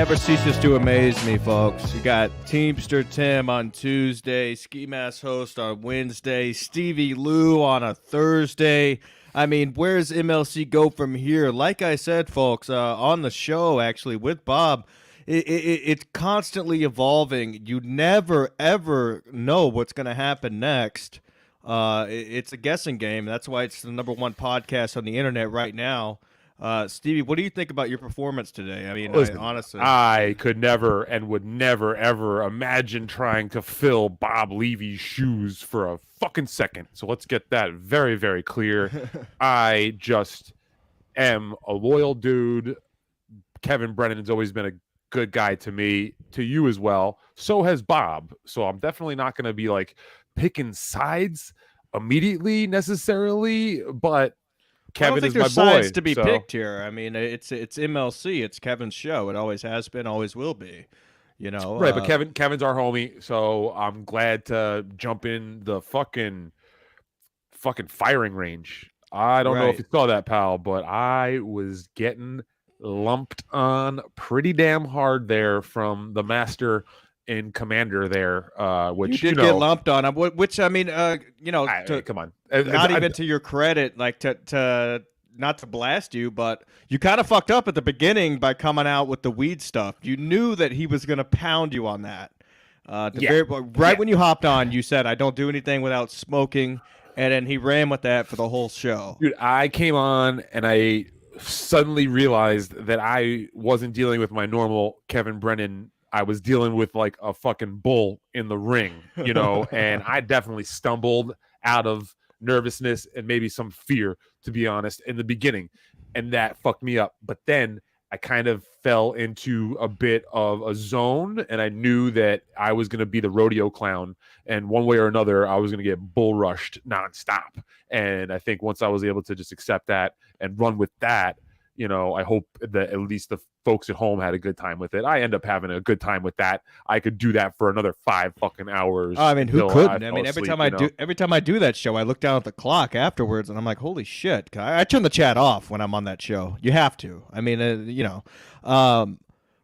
never ceases to amaze me, folks. You got Teamster Tim on Tuesday, Ski Mask host on Wednesday, Stevie Lou on a Thursday. I mean, where's MLC go from here? Like I said, folks, on the show, actually, with Bob, it's constantly evolving. You never, ever know what's going to happen next. It's a guessing game. That's why it's the #1 podcast on the internet right now. Stevie, what do you think about your performance today? I mean, Listen, honestly, I could never and would never, ever imagine trying to fill Bob Levy's shoes for a fucking second. So let's get that very, very clear. I just am a loyal dude. Kevin Brennan has always been a good guy to me, to you as well. So has Bob. So I'm definitely not going to be like picking sides immediately necessarily, but Kevin is my boy. Sides to be picked here. I mean, it's MLC. It's Kevin's show. It always has been, always will be. You know, right? But Kevin's our homie, so I'm glad to jump in the fucking firing range. I don't know if you saw that, pal, but I was getting lumped on pretty damn hard there from the master and commander there, which you did get lumped on. Which I mean, come on, not even to your credit, like to not to blast you, but you kind of fucked up at the beginning by coming out with the weed stuff. You knew that he was going to pound you on that. When you hopped on, you said, "I don't do anything without smoking," and then he ran with that for the whole show. Dude, I came on and I suddenly realized that I wasn't dealing with my normal Kevin Brennan. I was dealing with like a fucking bull in the ring, you know, and I definitely stumbled out of nervousness and maybe some fear, to be honest, in the beginning. And that fucked me up. But then I kind of fell into a bit of a zone, and I knew that I was going to be the rodeo clown. And one way or another, I was going to get bull rushed nonstop. And I think once I was able to just accept that and run with that, you know, I hope that at least the folks at home had a good time with it. I end up having a good time with that. I could do that for another 5 fucking hours. I mean, who couldn't? I mean, every time I do that show, I look down at the clock afterwards, and I'm like, holy shit! I turn the chat off when I'm on that show. You have to. I mean, But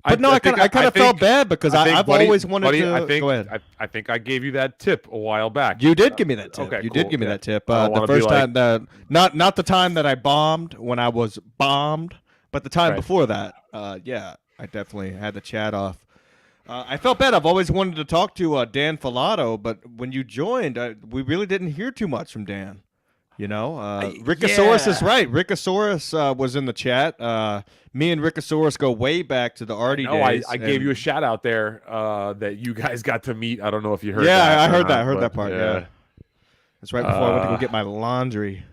I kind of felt bad because I've always wanted to. Go ahead. I think I gave you that tip a while back. You did give me that tip. Okay, you cool. did give me that tip. The first time not the time that I bombed when I was bombed, but the time before that. Yeah, I definitely had the chat off. I felt bad. I've always wanted to talk to Dan Filato, but when you joined, we really didn't hear too much from Dan. You know, Rickosaurus is right. Rickosaurus was in the chat. Me and Rickosaurus go way back to the Artie days. I gave you a shout out there that you guys got to meet. I don't know if you heard that. Yeah, I heard that. I heard that part. Yeah. That's right before I went to go get my laundry.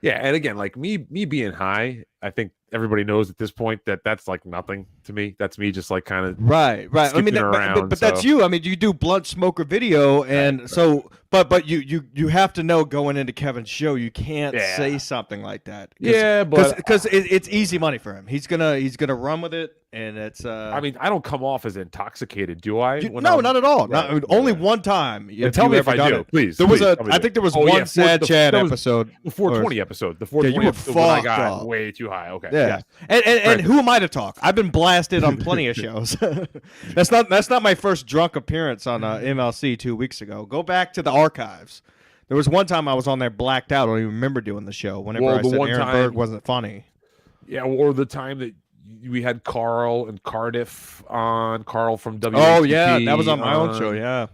Yeah, and again, like me being high, I think everybody knows at this point that that's like nothing to me. That's me just like kind of right. I mean, but that's you. I mean, you do blunt smoker video, and so but you have to know going into Kevin's show, you can't say something like that. Because it's easy money for him. He's gonna run with it, and it's. I mean, I don't come off as intoxicated, do I? No, not at all. Right. Only one time. Tell me if I do, please. There was I think there was one sad Chad episode, the 420 episode. The 420 episode when I got way too high. Okay. Yeah. And who am I to talk? I've been blasted on plenty of shows. That's not my first drunk appearance on MLC 2 weeks ago. Go back to the archives. There was one time I was on there blacked out. I don't even remember doing the show. Whenever I said Aaron Berg wasn't funny. Yeah, or the time that we had Carl and Cardiff on. Carl from WHP. Oh yeah, that was on my own show. Yeah.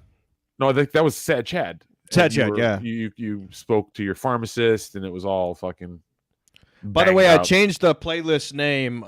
No, I think that was Sad Chad. Sad Chad. Yeah. You spoke to your pharmacist, and it was all fucking. By the way, I changed the playlist name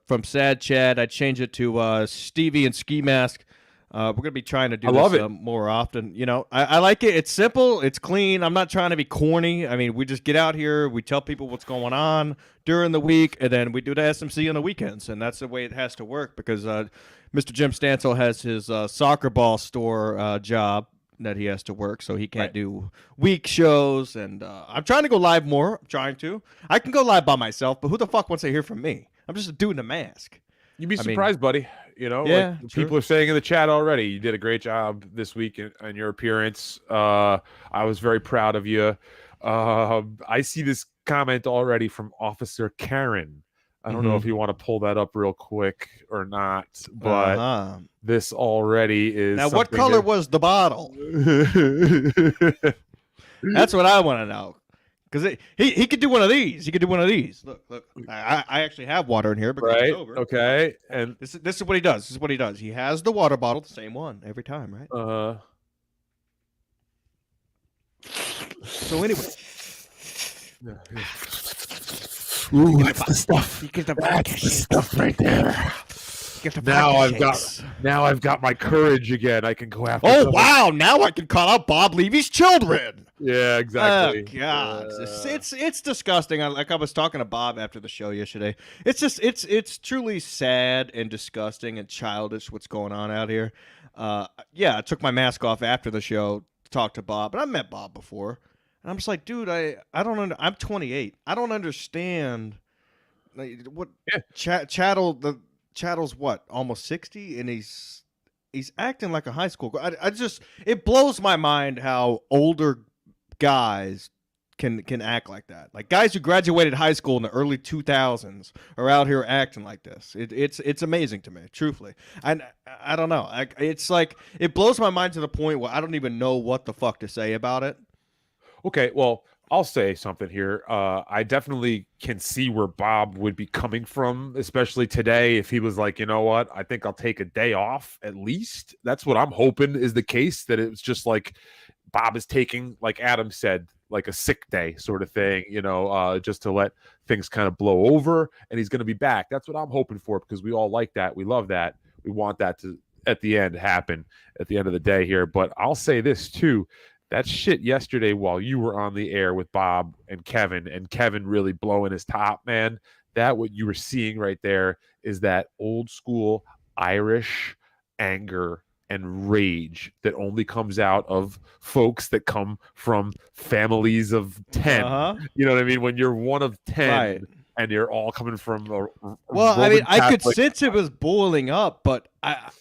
from Sad Chad. I changed it to Stevie and Ski Mask. We're going to be trying to do this more often. You know, I like it. It's simple. It's clean. I'm not trying to be corny. I mean, we just get out here. We tell people what's going on during the week, and then we do the SMC on the weekends. And that's the way it has to work because Mr. Jim Stansel has his soccer ball store job that he has to work, so he can't do week shows. And I'm trying to go live more. I'm trying to. I can go live by myself, but who the fuck wants to hear from me? I'm just a dude in a mask. You'd be surprised, buddy. You know, like people are saying in the chat already, you did a great job this week in your appearance. I was very proud of you. I see this comment already from Officer Karen. I don't know if you want to pull that up real quick or not, but this already is. Now, what color was the bottle? That's what I want to know. Because he could do one of these. He could do one of these. Look. I actually have water in here because it's over. Okay. And this is what he does. This is what he does. He has the water bottle, the same one every time, right? So anyway. Ooh, that's the stuff. That's the stuff right there. Now I've got my courage again. I can go after. Oh wow! Now I can call out Bob Levy's children. Yeah, exactly. Oh God, it's disgusting. Like I was talking to Bob after the show yesterday. It's just it's truly sad and disgusting and childish what's going on out here. Yeah, I took my mask off after the show to talk to Bob, but I met Bob before, and I'm just like, dude, I don't. I'm 28. I don't understand. Like, what Chattel's what, almost 60, and he's acting like a high school girl. It blows my mind how older guys can act like that. Like guys who graduated high school in the early 2000s are out here acting like this. It's amazing to me, truthfully. And I don't know. It's like it blows my mind to the point where I don't even know what the fuck to say about it. Okay, well, I'll say something here. I definitely can see where Bob would be coming from, especially today. If he was like, you know what, I think I'll take a day off at least. That's what I'm hoping is the case, that it's just like Bob is taking, like Adam said, like a sick day sort of thing, just to let things kind of blow over, and he's going to be back. That's what I'm hoping for, because we all like that. We love that. We want that to, at the end, happen at the end of the day here. But I'll say this too. That shit yesterday while you were on the air with Bob and Kevin really blowing his top, man, that what you were seeing right there is that old school Irish anger and rage that only comes out of folks that come from families of 10. You know what I mean? When you're one of 10, right, and you're all coming from I could sense it was boiling up, but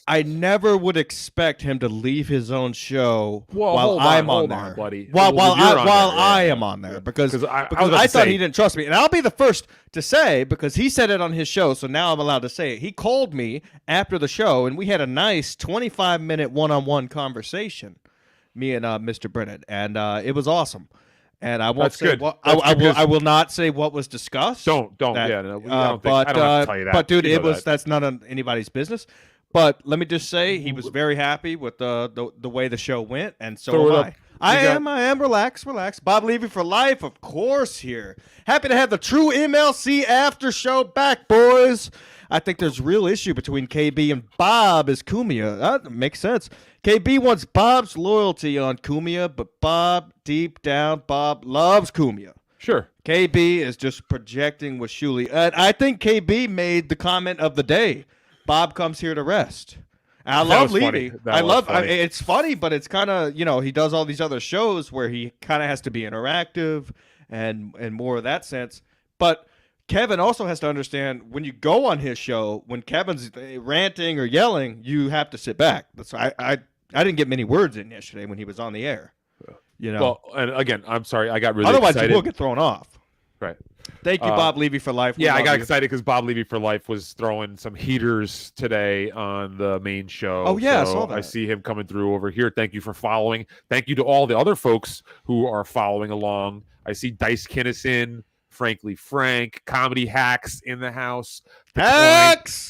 I never would expect him to leave his own show while I'm on there, buddy. While I am on there, because I thought he didn't trust me, and I'll be the first to say, because he said it on his show, so now I'm allowed to say it. He called me after the show, and we had a nice 25-minute one-on-one conversation, me and Mr. Brennan, and it was awesome. And I won't say what I will not say what was discussed. Don't. I don't have to tell you that. But dude, that's none of anybody's business. But let me just say, he was very happy with the way the show went, and so am I. I am. Relax. Bob Levy for life, of course. Here, happy to have the True MLC after show back, boys. I think there's a real issue between KB and Bob as Cumia. That makes sense. KB wants Bob's loyalty on Cumia, but deep down, Bob loves Cumia. Sure. KB is just projecting with Shuli. And I think KB made the comment of the day. Bob comes here to rest. And I love Levy. It's funny, but it's kind of, he does all these other shows where he kind of has to be interactive and more of that sense. But Kevin also has to understand, when you go on his show, when Kevin's ranting or yelling, you have to sit back. That's I didn't get many words in yesterday when he was on the air. Well, and again, I'm sorry, I got really Otherwise, excited. you will get thrown off. Right. Thank you, Bob Levy for life. I got excited because Bob Levy for life was throwing some heaters today on the main show. Oh yeah, so I saw that. I see him coming through over here. Thank you for following. Thank you to all the other folks who are following along. I see Dice Kinnison, Frankly Frank, Comedy Hacks in the house.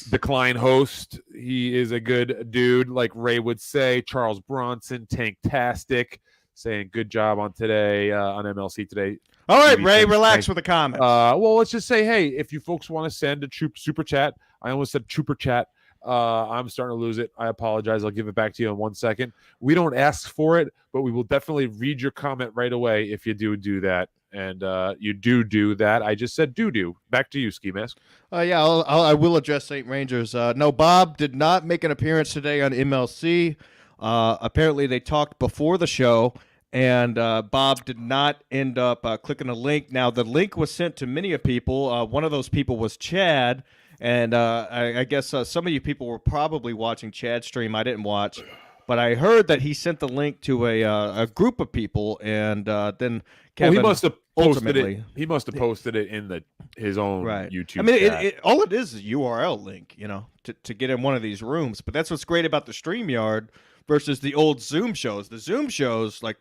Decline host. He is a good dude, like Ray would say. Charles Bronson, Tanktastic, saying good job on today, on MLC today. All right, Ray, relax with the comments. Well, let's just say, hey, if you folks want to send a super chat, I almost said trooper chat. I'm starting to lose it. I apologize. I'll give it back to you in 1 second. We don't ask for it, but we will definitely read your comment right away if you do that. And you do that. I just said do. Back to you, Ski Mask. I will address St. Rangers. No, Bob did not make an appearance today on MLC. Apparently, they talked before the show, and Bob did not end up clicking a link. Now, the link was sent to many people. One of those people was Chad, and I guess some of you people were probably watching Chad's stream. I didn't watch. But I heard that he sent the link to a group of people, and then Kevin... Well, posted it. He must have posted it in his own YouTube. I mean, chat. all it is a URL link, to get in one of these rooms. But that's what's great about the StreamYard versus the old Zoom shows. The Zoom shows, like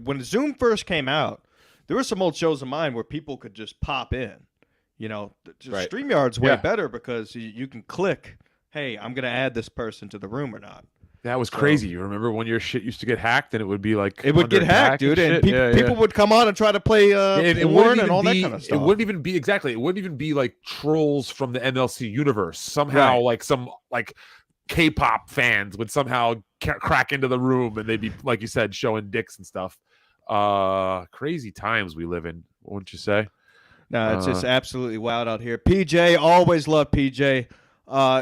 when Zoom first came out, there were some old shows of mine where people could just pop in. StreamYard's way better because you can click, hey, I'm going to add this person to the room or not. That was crazy. You remember when your shit used to get hacked and it would be like it would get hacked, dude, and people would come on and try to play porn and all that kind of stuff. It wouldn't even be It wouldn't even be like trolls from the MLC universe. Somehow, like some K-pop fans would somehow crack into the room and they'd be, like you said, showing dicks and stuff. Crazy times we live in, wouldn't you say? No, it's just absolutely wild out here. PJ, always love PJ.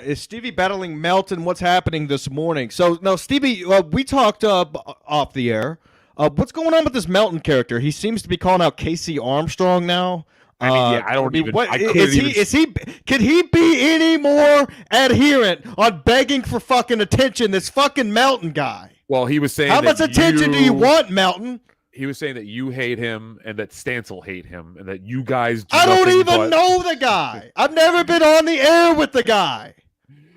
Is Stevie battling Melton? What's happening this morning? So, no, Stevie, we talked off the air. What's going on with this Melton character? He seems to be calling out Casey Armstrong now. I don't even. Can he be any more adherent on begging for fucking attention? This fucking Melton guy. Well, he was saying, how much attention do you want, Melton? He was saying that you hate him and that Stancil hate him and that you guys I don't even know the guy. I've never been on the air with the guy.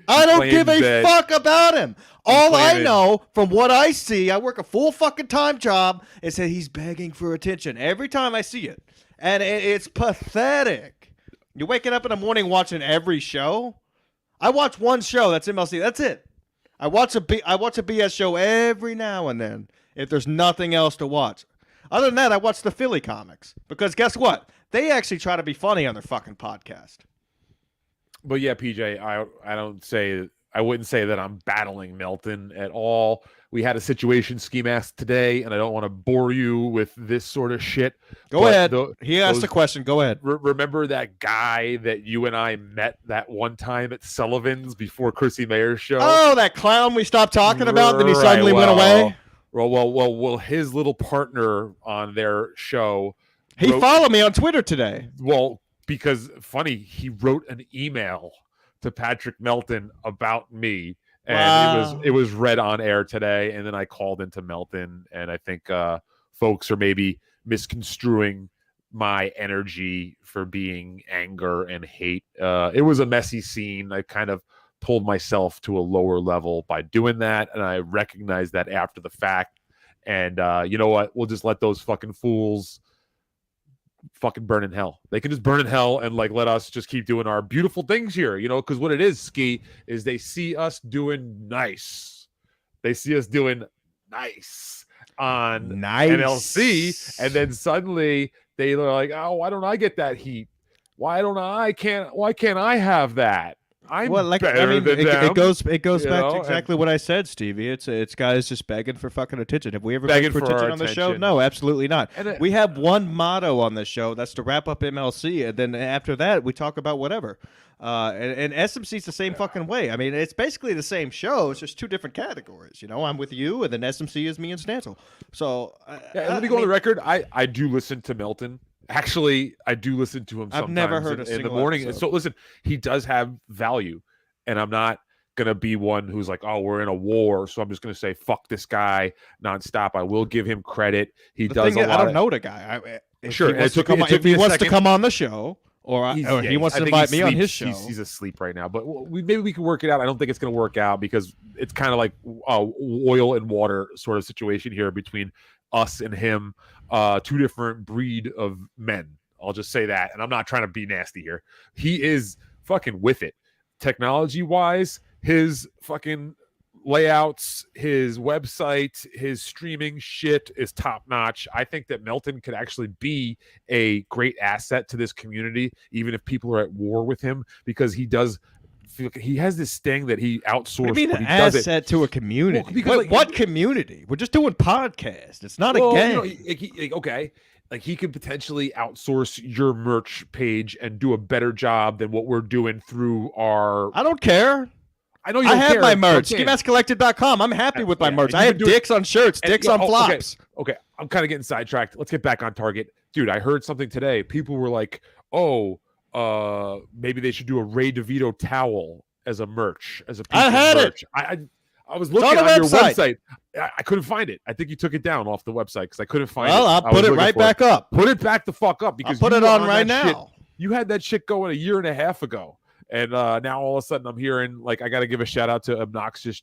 I don't give a fuck about him. All I know from what I see, I work a full fucking time job, is that he's begging for attention every time I see it. And it's pathetic. You're waking up in the morning watching every show? I watch one show, that's MLC. That's it. I watch a BS show every now and then if there's nothing else to watch. Other than that, I watch the Philly comics because guess what? They actually try to be funny on their fucking podcast. But yeah, PJ, I wouldn't say that I'm battling Melton at all. We had a situation, Ski Mask, today, and I don't want to bore you with this sort of shit. Go ahead. He asked a question. Go ahead. Remember that guy that you and I met that one time at Sullivan's before Chrissy Mayer's show? Oh, that clown we stopped talking about, then he suddenly went away? Well, his little partner on their show. He followed me on Twitter today. Well, because funny, he wrote an email to Patrick Melton about me, and it was read on air today. And then I called into Melton, and I think folks are maybe misconstruing my energy for being anger and hate. It was a messy scene. I kind of pulled myself to a lower level by doing that, and I recognized that after the fact. And you know what? We'll just let those fucking fools fucking burn in hell. They can just burn in hell and let us just keep doing our beautiful things here, because what it is, Ski, is they see us doing nice. They see us doing nice on NLC, and then suddenly they're like, oh, why don't I get that heat? Why can't I have that? It goes back to exactly what I said, Stevie. It's guys just begging for fucking attention. Have we ever begged for attention on the show? No, absolutely not. We have one motto on the show. That's to wrap up MLC, and then after that, we talk about whatever. And SMC's the same fucking way. I mean, it's basically the same show. It's just two different categories. I'm with you, and then SMC is me and Stancil. So let me go on the record. I do listen to Melton. Actually, I do listen to him sometimes. I've never heard in the morning. Episode. So listen, he does have value, and I'm not gonna be one who's like, oh, we're in a war, so I'm just gonna say fuck this guy nonstop. I will give him credit. He does a lot. I don't know the guy. If he wants to come on the show, or he wants to invite me on his show. He's asleep right now, but maybe we can work it out. I don't think it's going to work out because it's kind of like oil and water sort of situation here between us and him. Two different breed of men. I'll just say that, and I'm not trying to be nasty here. He is fucking with it, technology wise. His fucking layouts, his website, his streaming shit is top notch. I think that Melton could actually be a great asset to this community, even if people are at war with him, because he has this thing that he outsourced. What do you mean an asset to a community? Well, what community? We're just doing podcasts. It's not a game. Okay. He could potentially outsource your merch page and do a better job than what we're doing through our... I don't care. I know you don't care. I have my merch. SkiMaskCollected.com. I'm happy with my merch. I have dicks on shirts, dicks on flops. Okay. I'm kind of getting sidetracked. Let's get back on target. Dude, I heard something today. People were like, maybe they should do a Ray DeVito towel as a merch, as a piece of merch. I was looking on your website. I couldn't find it. I think you took it down off the website because I couldn't find it. Well, I'll put it right back up. Put it back the fuck up because I'll put it on right now. You had that shit going a year and a half ago, and now all of a sudden I'm hearing like I got to give a shout out to obnoxious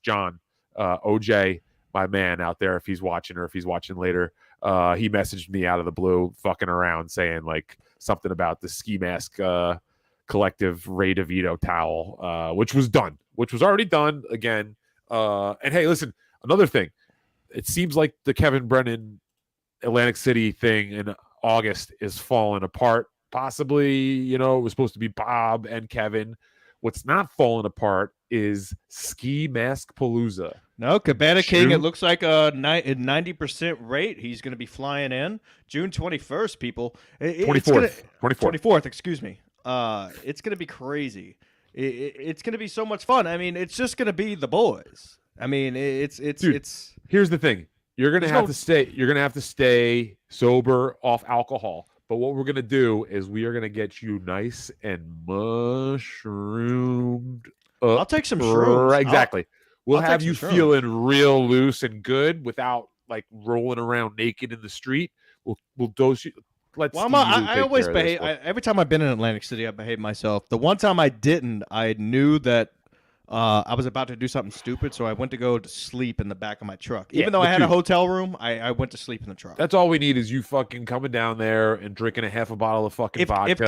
John, OJ, my man out there. If he's watching or if he's watching later, he messaged me out of the blue, fucking around, saying like something about the Ski Mask collective Ray DeVito towel, which was already done again. And hey, listen, another thing, it seems like the Kevin Brennan Atlantic City thing in August is falling apart. Possibly, it was supposed to be Bob and Kevin. What's not falling apart is Ski Mask Palooza. No, Cabana King, it looks like a 90% rate. He's going to be flying in June 21st, people. 24th, excuse me. It's going to be crazy. It's going to be so much fun. I mean, it's just going to be the boys. I mean, Dude, here's the thing. You're going to have to stay sober off alcohol. But what we're going to do is we are going to get you nice and mushroomed up. I'll take some shrooms. Exactly. We'll have you feeling real loose and good without like rolling around naked in the street. We'll dose you. I always behave. Every time I've been in Atlantic City, I behave myself. The one time I didn't, I knew that I was about to do something stupid, so I went to go to sleep in the back of my truck. Even though I had a hotel room, I went to sleep in the truck. That's all we need is you fucking coming down there and drinking a half a bottle of fucking vodka. If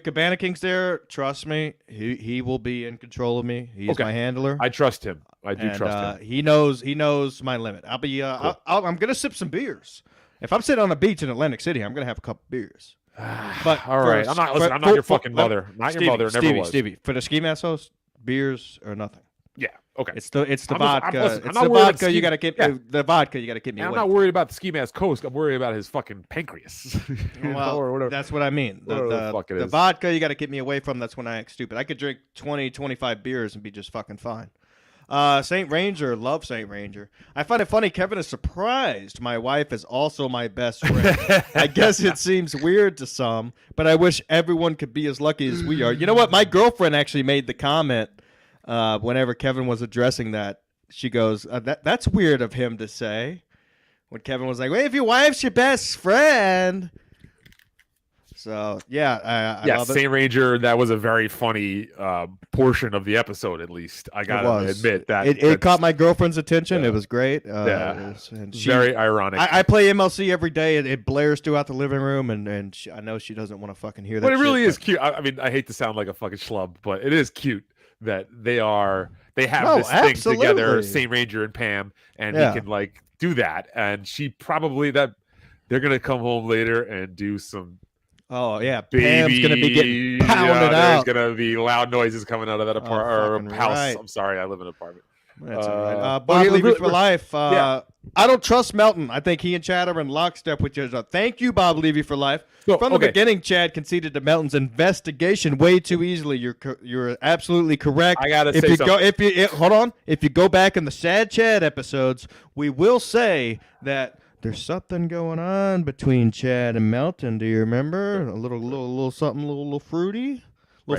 Cabana King's there, trust me, he will be in control of me. He's my handler. I trust him. I do trust him. He knows my limit. I'll be. Cool. I'm gonna sip some beers. If I'm sitting on the beach in Atlantic City, I'm gonna have a couple beers. But all right, I'm not your fucking mother. Not your mother. Never was. Stevie, for the Ski Mask host, beers or nothing. Yeah. Okay. It's the vodka. It's the vodka. You gotta keep the vodka. You gotta keep me away. I'm not worried about the Ski Mask host. I'm worried about his fucking pancreas. Or whatever. That's what I mean. The vodka you gotta keep me away from. That's when I act stupid. I could drink 20, 25 beers and be just fucking fine. St. Ranger, love St. Ranger. I find it funny. Kevin is surprised my wife is also my best friend. I guess it seems weird to some, but I wish everyone could be as lucky as we are. You know what? My girlfriend actually made the comment whenever Kevin was addressing that. She goes, that's weird of him to say. When Kevin was like, wait, if your wife's your best friend. So, I love it. St. Ranger, that was a very funny portion of the episode, at least. I got to admit that. It caught my girlfriend's attention. It was great. Very ironic. I play MLC every day. It blares throughout the living room, and I know she doesn't want to fucking hear that. But it really is cute. I mean, I hate to sound like a fucking schlub, but it is cute that they have this thing together, St. Ranger and Pam, and he can like do that. And she probably they're going to come home later and do some. Oh, yeah. Pam's going to be getting pounded out. There's going to be loud noises coming out of that apartment or house. Right. I'm sorry. I live in an apartment. That's all right. Bob Levy for life. I don't trust Melton. I think he and Chad are in lockstep with each other. Thank you, Bob Levy for life. From the beginning, Chad conceded to Melton's investigation way too easily. You're absolutely correct. I got to say something. Hold on. If you go back in the Sad Chad episodes, we will say that there's something going on between Chad and Melton. Do you remember? A little something, a little fruity?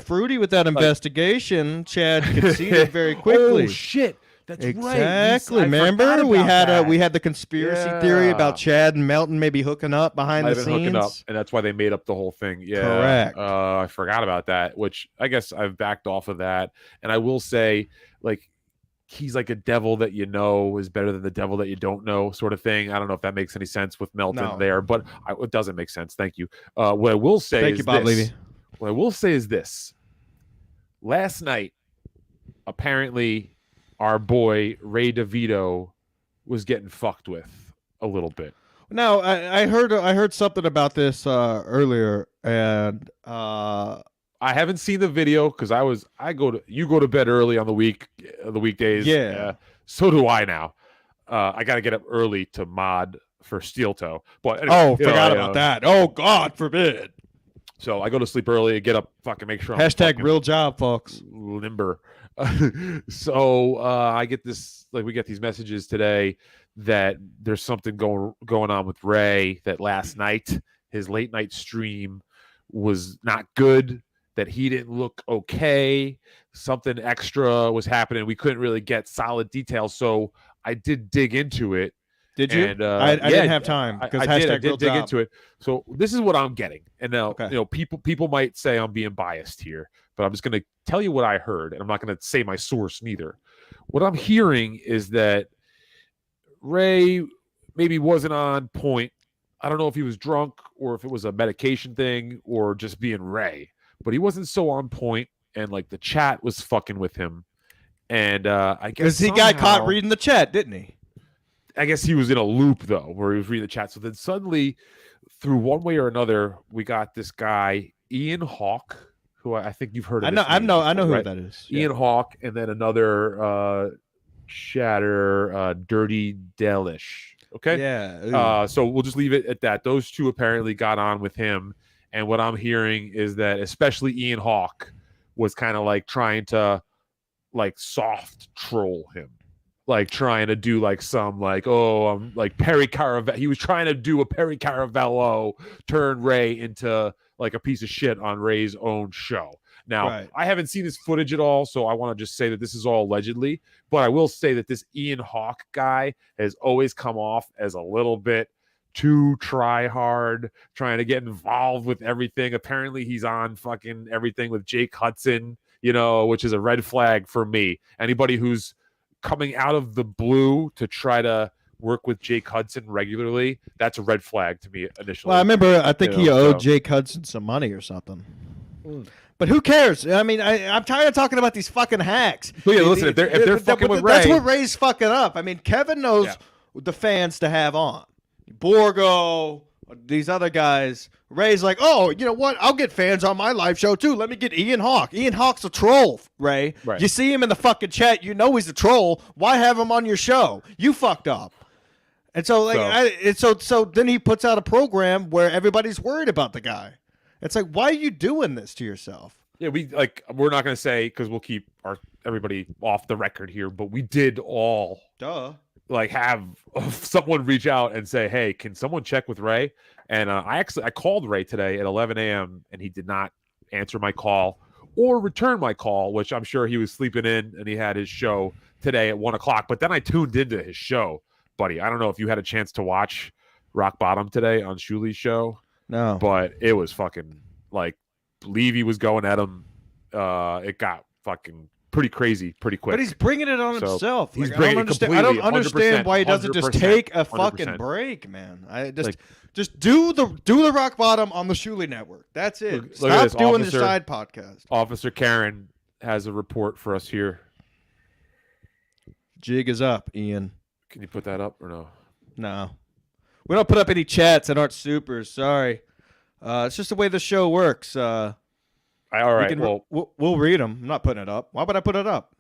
Fruity with that investigation. Chad conceded very quickly. Oh, shit. That's exactly. Remember? We had the conspiracy theory about Chad and Melton maybe hooking up behind the scenes. Hooking up, and that's why they made up the whole thing. Yeah. Correct. I forgot about that, which I guess I've backed off of that. And I will say, like, he's like a devil that you know is better than the devil that you don't know, sort of thing. I don't know if that makes any sense with Melton there, but it doesn't make sense. Thank you. What I will say Thank you, Bob Levy. What I will say is this. Last night, apparently, our boy Ray DeVito was getting fucked with a little bit. Now, I heard something about this earlier, and I haven't seen the video because you go to bed early on the weekdays. Yeah. So do I now. I got to get up early to mod for Steel Toe. But anyway, forgot about that. Oh, God forbid. So I go to sleep early and get up, fucking make sure. Hashtag real job, folks. Limber. So I get this, like, we get these messages today that there's something going on with Ray, that last night his late night stream was not good, that he didn't look okay. Something extra was happening. We couldn't really get solid details, so I did dig into it. Did you? And I didn't have time because I did real dig job. into it. So this is what I'm getting. And now, people might say I'm being biased here, but I'm just going to tell you what I heard, and I'm not going to say my source neither. What I'm hearing is that Ray maybe wasn't on point. I don't know if he was drunk or if it was a medication thing or just being Ray, but he wasn't so on point, and like the chat was fucking with him. And I guess he got caught reading the chat, didn't he? I guess he was in a loop though, where he was reading the chat. So then suddenly, through one way or another, we got this guy Ian Hawk, who I think you've heard of. I know who that is. Ian Hawk, and then another chatter, Dirty Delish. Okay. Yeah. So we'll just leave it at that. Those two apparently got on with him, and what I'm hearing is that especially Ian Hawk was kind of like trying to like soft troll him. Like trying to do like some like, I'm like Perry Caravello. He was trying to do a Perry Caravello, turn Ray into like a piece of shit on Ray's own show. Now, I haven't seen this footage at all, so I want to just say that this is all allegedly. But I will say that this Ian Hawk guy has always come off as a little bit too try hard, trying to get involved with everything. Apparently, he's on fucking everything with Jake Hudson, which is a red flag for me. Anybody who's coming out of the blue to try to work with Jake Hudson regularly, that's a red flag to me initially. Well, I remember, I think he owed Jake Hudson some money or something. But who cares? I mean, I'm tired of talking about these fucking hacks. But yeah, listen, if they're fucking with Ray, that's what Ray's fucking up. I mean, Kevin knows the fans to have on. Borgo, these other guys. Ray's like, oh, you know what? I'll get fans on my live show too. Let me get Ian Hawk. Ian Hawk's a troll, Ray. Right. You see him in the fucking chat. You know he's a troll. Why have him on your show? You fucked up. And so, so then he puts out a program where everybody's worried about the guy. It's like, why are you doing this to yourself? Yeah, we're not going to say, because we'll keep everybody off the record here, but we did all have someone reach out and say, hey, can someone check with Ray? And I called Ray today at 11 a.m. and he did not answer my call or return my call, which I'm sure he was sleeping in, and he had his show today at 1 o'clock. But then I tuned into his show, buddy. I don't know if you had a chance to watch Rock Bottom today on Shuli's show. No. But it was fucking like Levy was going at him. It got fucking pretty crazy pretty quick. But he's bringing it on himself. He's bringing it completely. I don't understand why he doesn't just take a fucking 100%. break, man. Just do the Rock Bottom on the Shuli Network. That's it. Stop doing the side podcast. Officer Karen has a report for us here. Jig is up, Ian. Can you put that up or no? No. We don't put up any chats that aren't supers. Sorry. It's just the way the show works. All right. We'll read them. I'm not putting it up. Why would I put it up?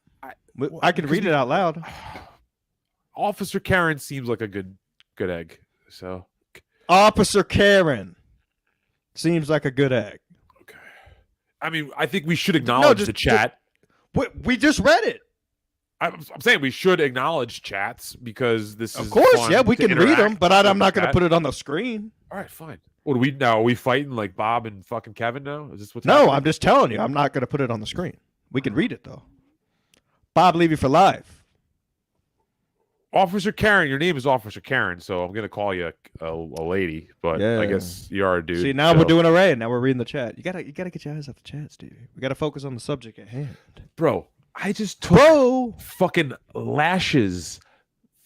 I can read it out loud. Officer Karen seems like a good egg. So Officer Karen seems like a good egg. Okay. I mean, I think we should acknowledge the chat. We just read it. I'm saying we should acknowledge chats because this is, of course, fun we can read them, but I'm not going to put it on the screen. All right, fine. What do we now? Are we fighting like Bob and fucking Kevin now? Is this what's No, happening? I'm just telling you. I'm not going to put it on the screen. We can read it though. Bob Levy for life. Officer Karen, your name is Officer Karen, so I'm going to call you a lady, but I guess you are a dude. See, now we're doing a Ray, and now we're reading the chat. You gotta get your eyes off the chat, Stevie. We gotta focus on the subject at hand, bro. I just took fucking lashes,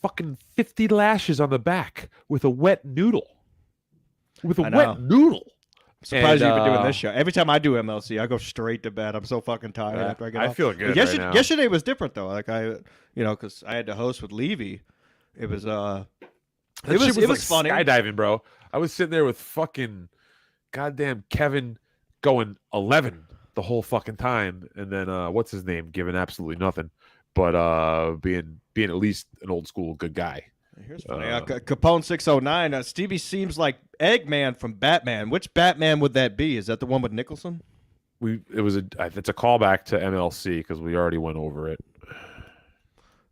fucking 50 lashes on the back with a wet noodle. With a wet noodle. I'm surprised you've been doing this show. Every time I do MLC, I go straight to bed. I'm so fucking tired after I get off. I feel good right now. Yesterday was different though. Like because I had to host with Levy. It was it was funny. Skydiving, bro. I was sitting there with fucking goddamn Kevin going 11 the whole fucking time, and then what's his name giving absolutely nothing, but being at least an old school good guy. Here's funny. Capone 609. Stevie seems like Eggman from Batman. Which Batman would that be? Is that the one with Nicholson? It's a callback to MLC because we already went over it.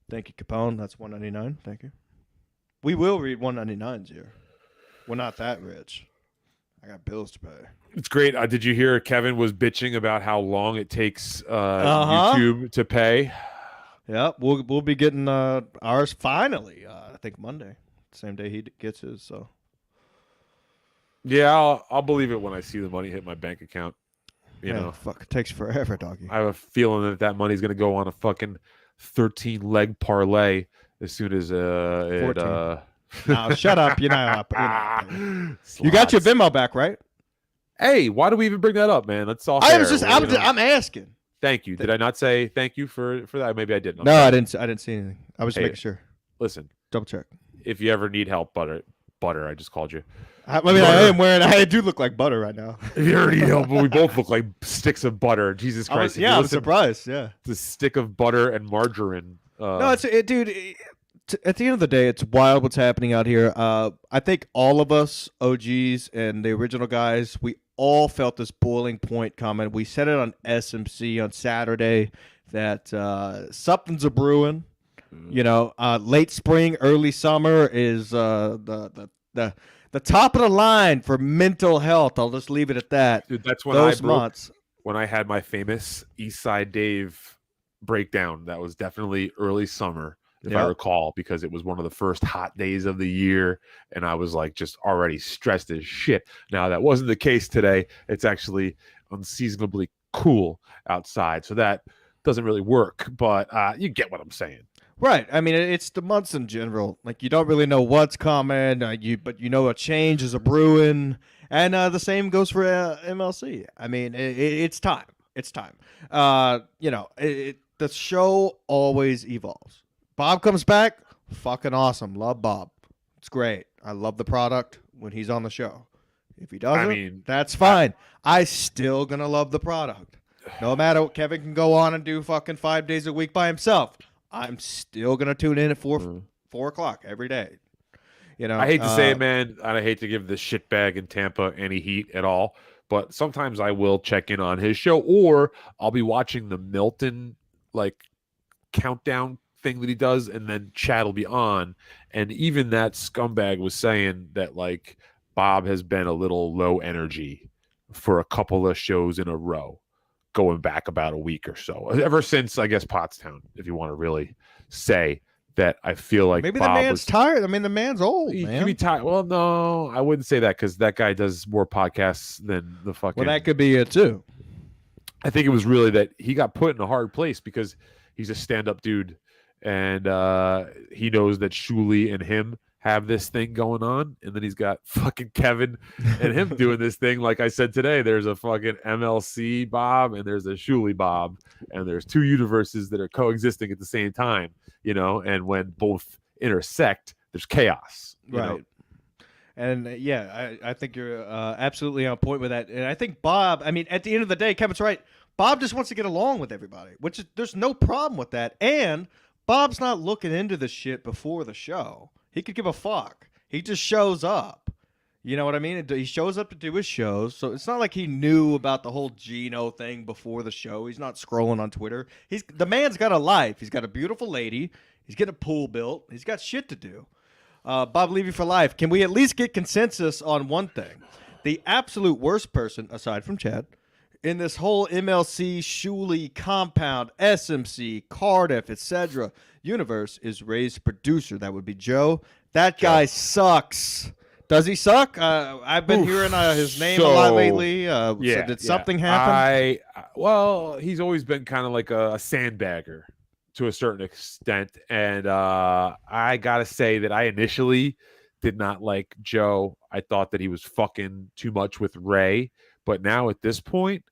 Thank you, Capone. That's $1.99. Thank you. We will read $1.99s here. We're not that rich. I got bills to pay. It's great. Did you hear Kevin was bitching about how long it takes YouTube to pay? Yep, we'll be getting ours finally. I think Monday, same day he gets his. So yeah, I'll believe it when I see the money hit my bank account. You know, fuck, it takes forever, doggy. I have a feeling that money's gonna go on a fucking 13-leg parlay as soon as it. No, shut up. You're not up. You got your Venmo back, right? Hey, why do we even bring that up, man? That's all. I'm asking. Thank you. Did I not say thank you for that? Maybe I didn't. No, I didn't see anything. I was making sure. Listen, double check. If you ever need help, butter. I just called you. I am wearing. I do look like butter right now. If you ever need help, we both look like sticks of butter. Jesus Christ! I'm surprised. Yeah, the stick of butter and margarine. No, dude. At the end of the day, it's wild what's happening out here. I think all of us OGs and the original guys, we all felt this boiling point coming. We said it on SMC on Saturday that something's a brewing. You know, late spring, early summer is the top of the line for mental health. I'll just leave it at that. Dude, that's when when I had my famous Eastside Dave breakdown. That was definitely early summer, if I recall, because it was one of the first hot days of the year, and I was like just already stressed as shit. Now that wasn't the case today. It's actually unseasonably cool outside, so that doesn't really work. But you get what I'm saying. Right. I mean, it's the months in general. Like, you don't really know what's coming, but you know a change is a brewing, and the same goes for MLC. I mean, it's time. It's time. The show always evolves. Bob comes back, fucking awesome. Love Bob. It's great. I love the product when he's on the show. If he doesn't, that's fine. I still gonna love the product. No matter what, Kevin can go on and do fucking 5 days a week by himself. I'm still gonna tune in at 4 o'clock every day. You know, I hate to say it, man, and I hate to give the shitbag in Tampa any heat at all, but sometimes I will check in on his show, or I'll be watching the Milton countdown thing that he does, and then Chad will be on, and even that scumbag was saying that Bob has been a little low energy for a couple of shows in a row, going back about a week or so, ever since, I guess, Pottstown, if you want to really say that. I feel like maybe Bob the man's tired. I mean, the man's old, he man. Can be tired. Well, no, I wouldn't say that, because that guy does more podcasts than the fucking. Well, that could be it too. I think it was really that he got put in a hard place because he's a stand-up dude, and he knows that Shuli and him have this thing going on, and then he's got fucking Kevin and him doing this thing. Like I said today, there's a fucking MLC Bob and there's a Shuli Bob, and there's two universes that are coexisting at the same time, and when both intersect, there's chaos. Right. And I think you're absolutely on point with that. And I think Bob, I mean, at the end of the day, Kevin's right. Bob just wants to get along with everybody, there's no problem with that. And Bob's not looking into the shit before the show. He could give a fuck. He just shows up. You know what I mean? He shows up to do his shows. So it's not like he knew about the whole Gino thing before the show. He's not scrolling on Twitter. The man's got a life. He's got a beautiful lady. He's getting a pool built. He's got shit to do. Bob Levy for life. Can we at least get consensus on one thing? The absolute worst person, aside from Chad, in this whole MLC, Shuli, Compound, SMC, Cardiff, etc. universe is Ray's producer. That would be Joe. That guy sucks. Does he suck? I've been hearing his name a lot lately. So did something happen? Well, he's always been kind of like a sandbagger to a certain extent. And I got to say that I initially did not like Joe. I thought that he was fucking too much with Ray. But now at this point,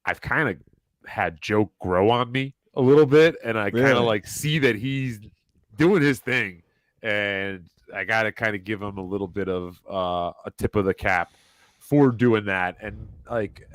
I've kind of had Joe grow on me a little bit, and I kind of see that he's doing his thing, and I got to kind of give him a little bit of a tip of the cap for doing that. And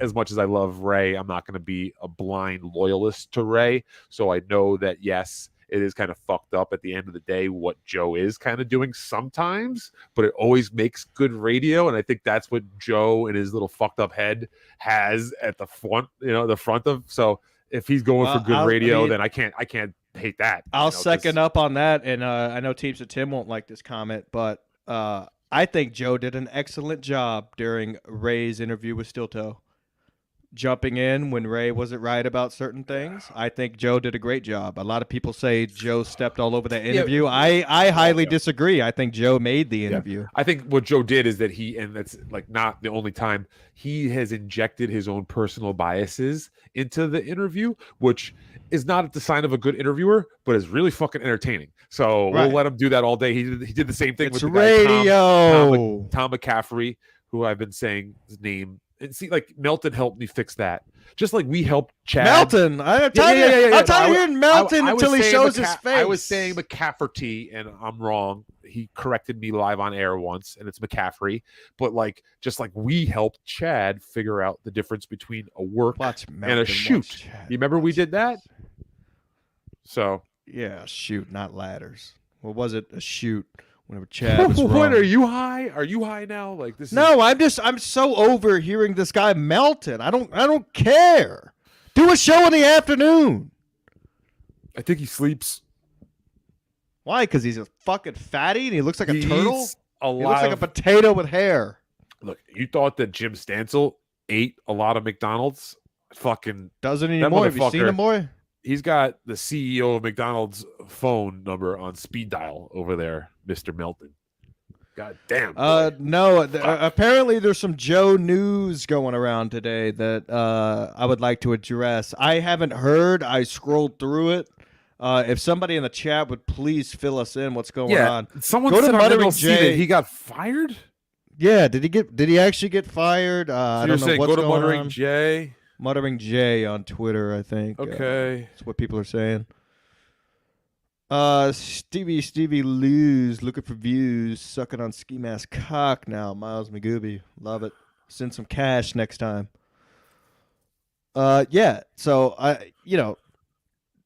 as much as I love Ray, I'm not going to be a blind loyalist to Ray. So I know that, yes, it is kind of fucked up at the end of the day what Joe is kind of doing sometimes, but it always makes good radio. And I think that's what Joe in his little fucked up head has at the front, the front of. So if he's going for good radio, then I can't hate that. I'll second up on that. And I know Teams of Tim won't like this comment, but I think Joe did an excellent job during Ray's interview with Steel Toe. Jumping in when Ray wasn't right about certain things. I think Joe did a great job. A lot of people say Joe stepped all over that interview. Yeah. I highly disagree. I think Joe made the interview. Yeah. I think what Joe did is that and that's like not the only time, he has injected his own personal biases into the interview, which is not the sign of a good interviewer, but is really fucking entertaining. So we'll let him do that all day. He did the same thing with the guy, Tom McCaffrey, who I've been saying his name. And see, like Melton helped me fix that. Just like we helped Chad. Melton, I'm tired of hearing Melton until he shows his face. I was saying McCafferty, and I'm wrong. He corrected me live on air once, and it's McCaffrey. But like, just like we helped Chad figure out the difference between a work and a shoot. You remember we did that? So yeah, shoot, not ladders. What was it? A shoot. Whenever Chad was wrong. What, are you high? Are you high now? Like this? No, I'm so over hearing this guy Melton. I don't care. Do a show in the afternoon. I think he sleeps. Why? Because he's a fucking fatty and he looks like a turtle. He looks like a potato with hair. Look, you thought that Jim Stansel ate a lot of McDonald's? Fucking doesn't anymore. Have you seen him, boy? He's got the CEO of McDonald's phone number on speed dial over there, Mr. Melton. God damn. No, apparently there's some Joe news going around today that I would like to address. I haven't heard. I scrolled through it. If somebody in the chat would please fill us in what's going on. Someone said on MLC that he got fired? Yeah, did he actually get fired? I don't know what's going on. Go to Muttering Jay. Muttering Jay on Twitter, I think. Okay. That's what people are saying. Stevie Lose, looking for views, sucking on Ski Mask cock now. Miles McGooby, love it. Send some cash next time. Yeah. So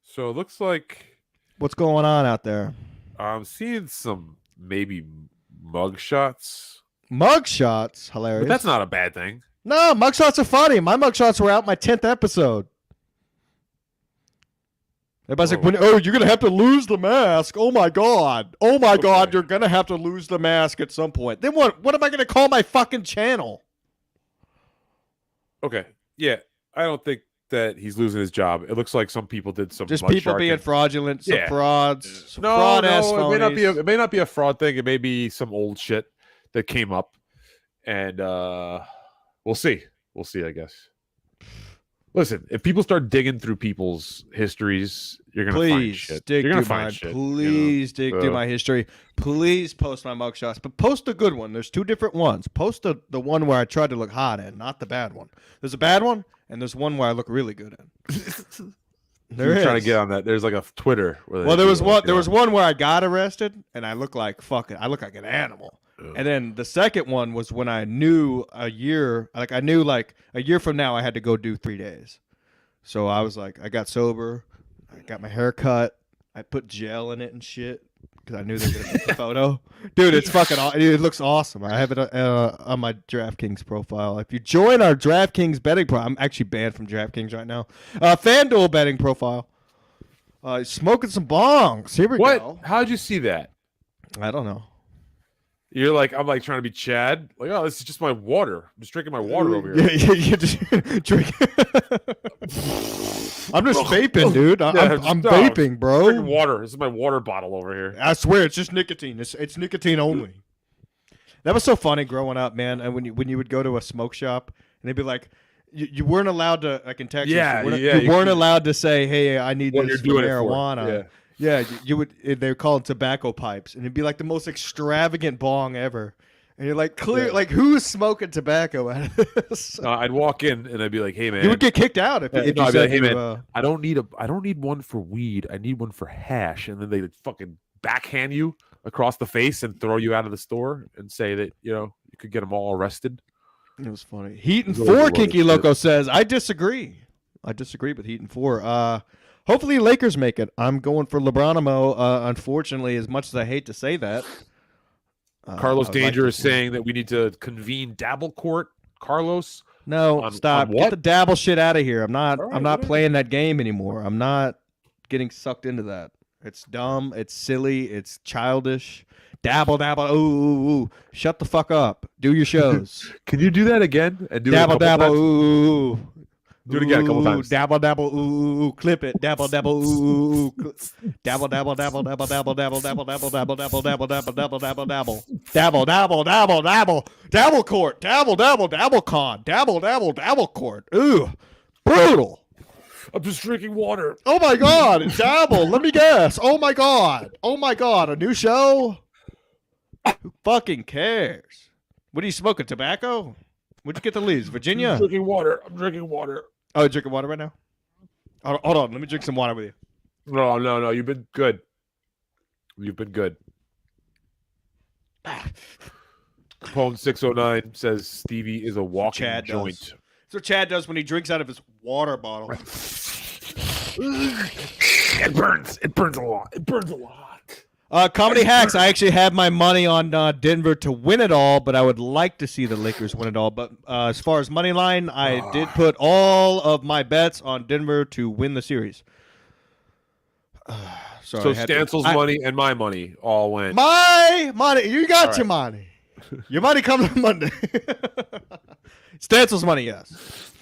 So it looks like what's going on out there? I'm seeing some maybe mugshots. Mugshots, hilarious. But that's not a bad thing. No, mugshots are funny. My mugshots were out my 10th episode. Everybody's like, you're going to have to lose the mask. Oh, my God. Oh, my God, you're going to have to lose the mask at some point. Then what am I going to call my fucking channel? Okay. Yeah, I don't think that he's losing his job. It looks like some people did some just people being fraudulent, some frauds, some fraud-ass phonies. It may not be a fraud thing. It may be some old shit that came up. And we'll see. We'll see, I guess. Listen, if people start digging through people's histories, you're going to find shit. You're going to find shit. Please dig through my history. Please post my mugshots, but post a good one. There's two different ones. Post the one where I tried to look hot in, not the bad one. There's a bad one, and there's one where I look really good in. You're trying to get on that. There's like a Twitter. Well, there was one. There was one where I got arrested, and I look like an animal. And then the second one was when I knew a year from now I had to go do 3 days. So I was like, I got sober, I got my hair cut, I put gel in it and shit because I knew they were gonna take the photo. Dude, it's fucking. It looks awesome. I have it on my DraftKings profile. If you join our DraftKings betting I'm actually banned from DraftKings right now. FanDuel betting profile. Smoking some bongs. Here we go. What? How'd you see that? I don't know. You're like, I'm like trying to be Chad. Like, oh, this is just my water. I'm just drinking my water over here. Yeah, you just drink. I'm just vaping, dude. I'm vaping, bro. Drinking water. This is my water bottle over here. I swear, it's just nicotine. It's nicotine only. That was so funny growing up, man. And when you would go to a smoke shop and they'd be like, you weren't allowed to, like in Texas, you weren't allowed to say, hey, I need this for marijuana. Yeah, you would. They would call it tobacco pipes, and it'd be like the most extravagant bong ever. And you're like, like who's smoking tobacco out of this? I'd walk in and I'd be like, "Hey man," you would get kicked out if you I'd said, be like, "Hey man, I don't need one for weed. I need one for hash." And then they would fucking backhand you across the face and throw you out of the store and say that you could get them all arrested. It was funny. Heat and 4 Kinky Loco says, "I disagree. I disagree with Heat and 4. Hopefully Lakers make it. I'm going for LeBronimo. Unfortunately, as much as I hate to say that. Carlos Danger is saying that we need to convene Dabble Court. Carlos? No, stop. Get the dabble shit out of here. I'm not playing that game anymore. I'm not getting sucked into that. It's dumb. It's silly. It's childish. Dabble, dabble. Ooh. Shut the fuck up. Do your shows. Can you do that again? And do dabble, it a couple dabble. times? Ooh. Do it again a couple times. Dabble, dabble. Ooh. Clip it. Dabble, dabble. Ooh. Dabble, dabble, dabble, dabble, dabble, dabble, dabble, dabble, dabble, dabble, dabble, dabble, dabble, dabble, dabble. Dabble, dabble, dabble, dabble. Dabble court. Dabble, dabble, dabble con. Dabble, dabble, dabble court. Ooh. Brutal. I'm just drinking water. Oh my god, dabble. Let me guess. Oh my god. A new show? Who fucking cares? What are you smoking? Tobacco? Where'd you get the leaves? Virginia? I'm drinking water. Oh, you're drinking water right now? Hold on. Let me drink some water with you. No. You've been good. Capone 609 says Stevie is a walking Chad joint. Does. That's what Chad does when he drinks out of his water bottle. It burns a lot. Comedy hacks. I actually have my money on Denver to win it all, but I would like to see the Lakers win it all. But as far as money line, I did put all of my bets on Denver to win the series. So Stansel's money and my money all went. My money. You got your money. Your money comes on Monday. Stansel's money, yes.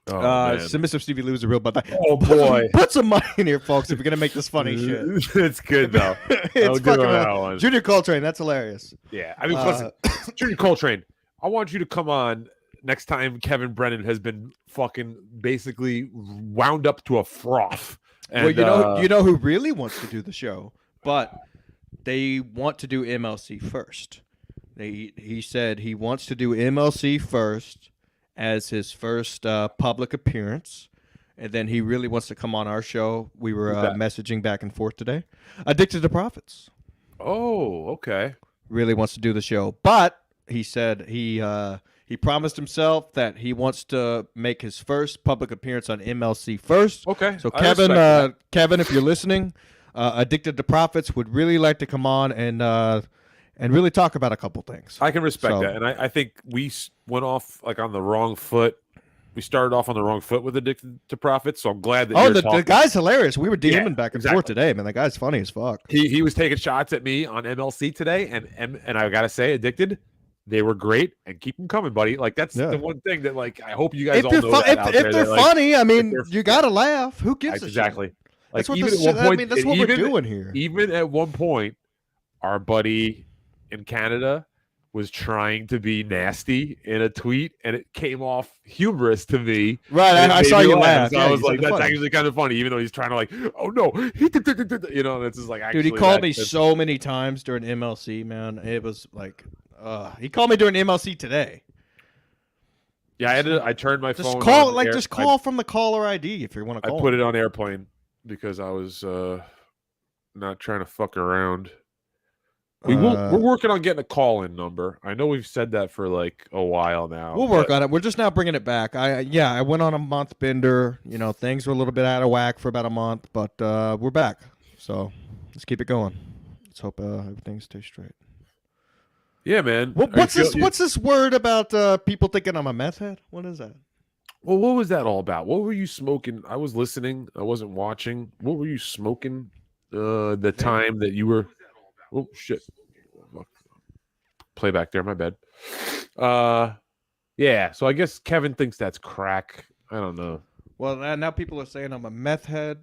Submissive Stevie Lou's a real butt. Oh boy, put some money in here, folks. If you're gonna make this funny shit, it's good though. It's fucking Junior Coltrane. That's hilarious. Yeah, I mean, listen, Junior Coltrane. I want you to come on next time Kevin Brennan has been fucking basically wound up to a froth. And, well, you know who really wants to do the show, but they want to do MLC first. He said he wants to do MLC first as his first public appearance, and then he really wants to come on our show. We were messaging back and forth today. Addicted to Profits. Oh, okay. Really wants to do the show, but he said he promised himself that he wants to make his first public appearance on MLC first. Okay. So Kevin, if you're listening, Addicted to Profits would really like to come on and really talk about a couple things. I can respect that. And I think we went off like on the wrong foot. We started off on the wrong foot with Addicted to Profits, so I'm glad that the guy's hilarious. We were DMing back and forth today, man. The guy's funny as fuck. He was taking shots at me on MLC today, and I gotta say, Addicted, they were great, and keep them coming, buddy. Like that's the one thing that like I hope you guys all know that out there. If they're funny, I mean, you gotta laugh. Who gives a shit? Exactly. Like that's even at one point, that's what we're doing here. Even at one point, our buddy in Canada was trying to be nasty in a tweet, and it came off humorous to me. Right, I saw you laugh. So I was like, that's actually kind of funny, even though he's trying to like, oh no, you know, this is like actually. Dude, he called me so many times during MLC, man. It was like, he called me during MLC today. Yeah, I turned my phone. Just call from the caller ID if you want to call. I put it on airplane because I was not trying to fuck around. We're working on getting a call-in number. I know we've said that for like a while now. We'll work on it. We're just now bringing it back. I went on a month bender. You know, things were a little bit out of whack for about a month, but we're back. So let's keep it going. Let's hope everything stays straight. Yeah, man. What's this word about people thinking I'm a meth head? What is that? Well, what was that all about? What were you smoking? I was listening. I wasn't watching. What were you smoking the time that you were... Oh, shit. Playback there, my bad. Yeah, so I guess Kevin thinks that's crack. I don't know. Well, now people are saying I'm a meth head,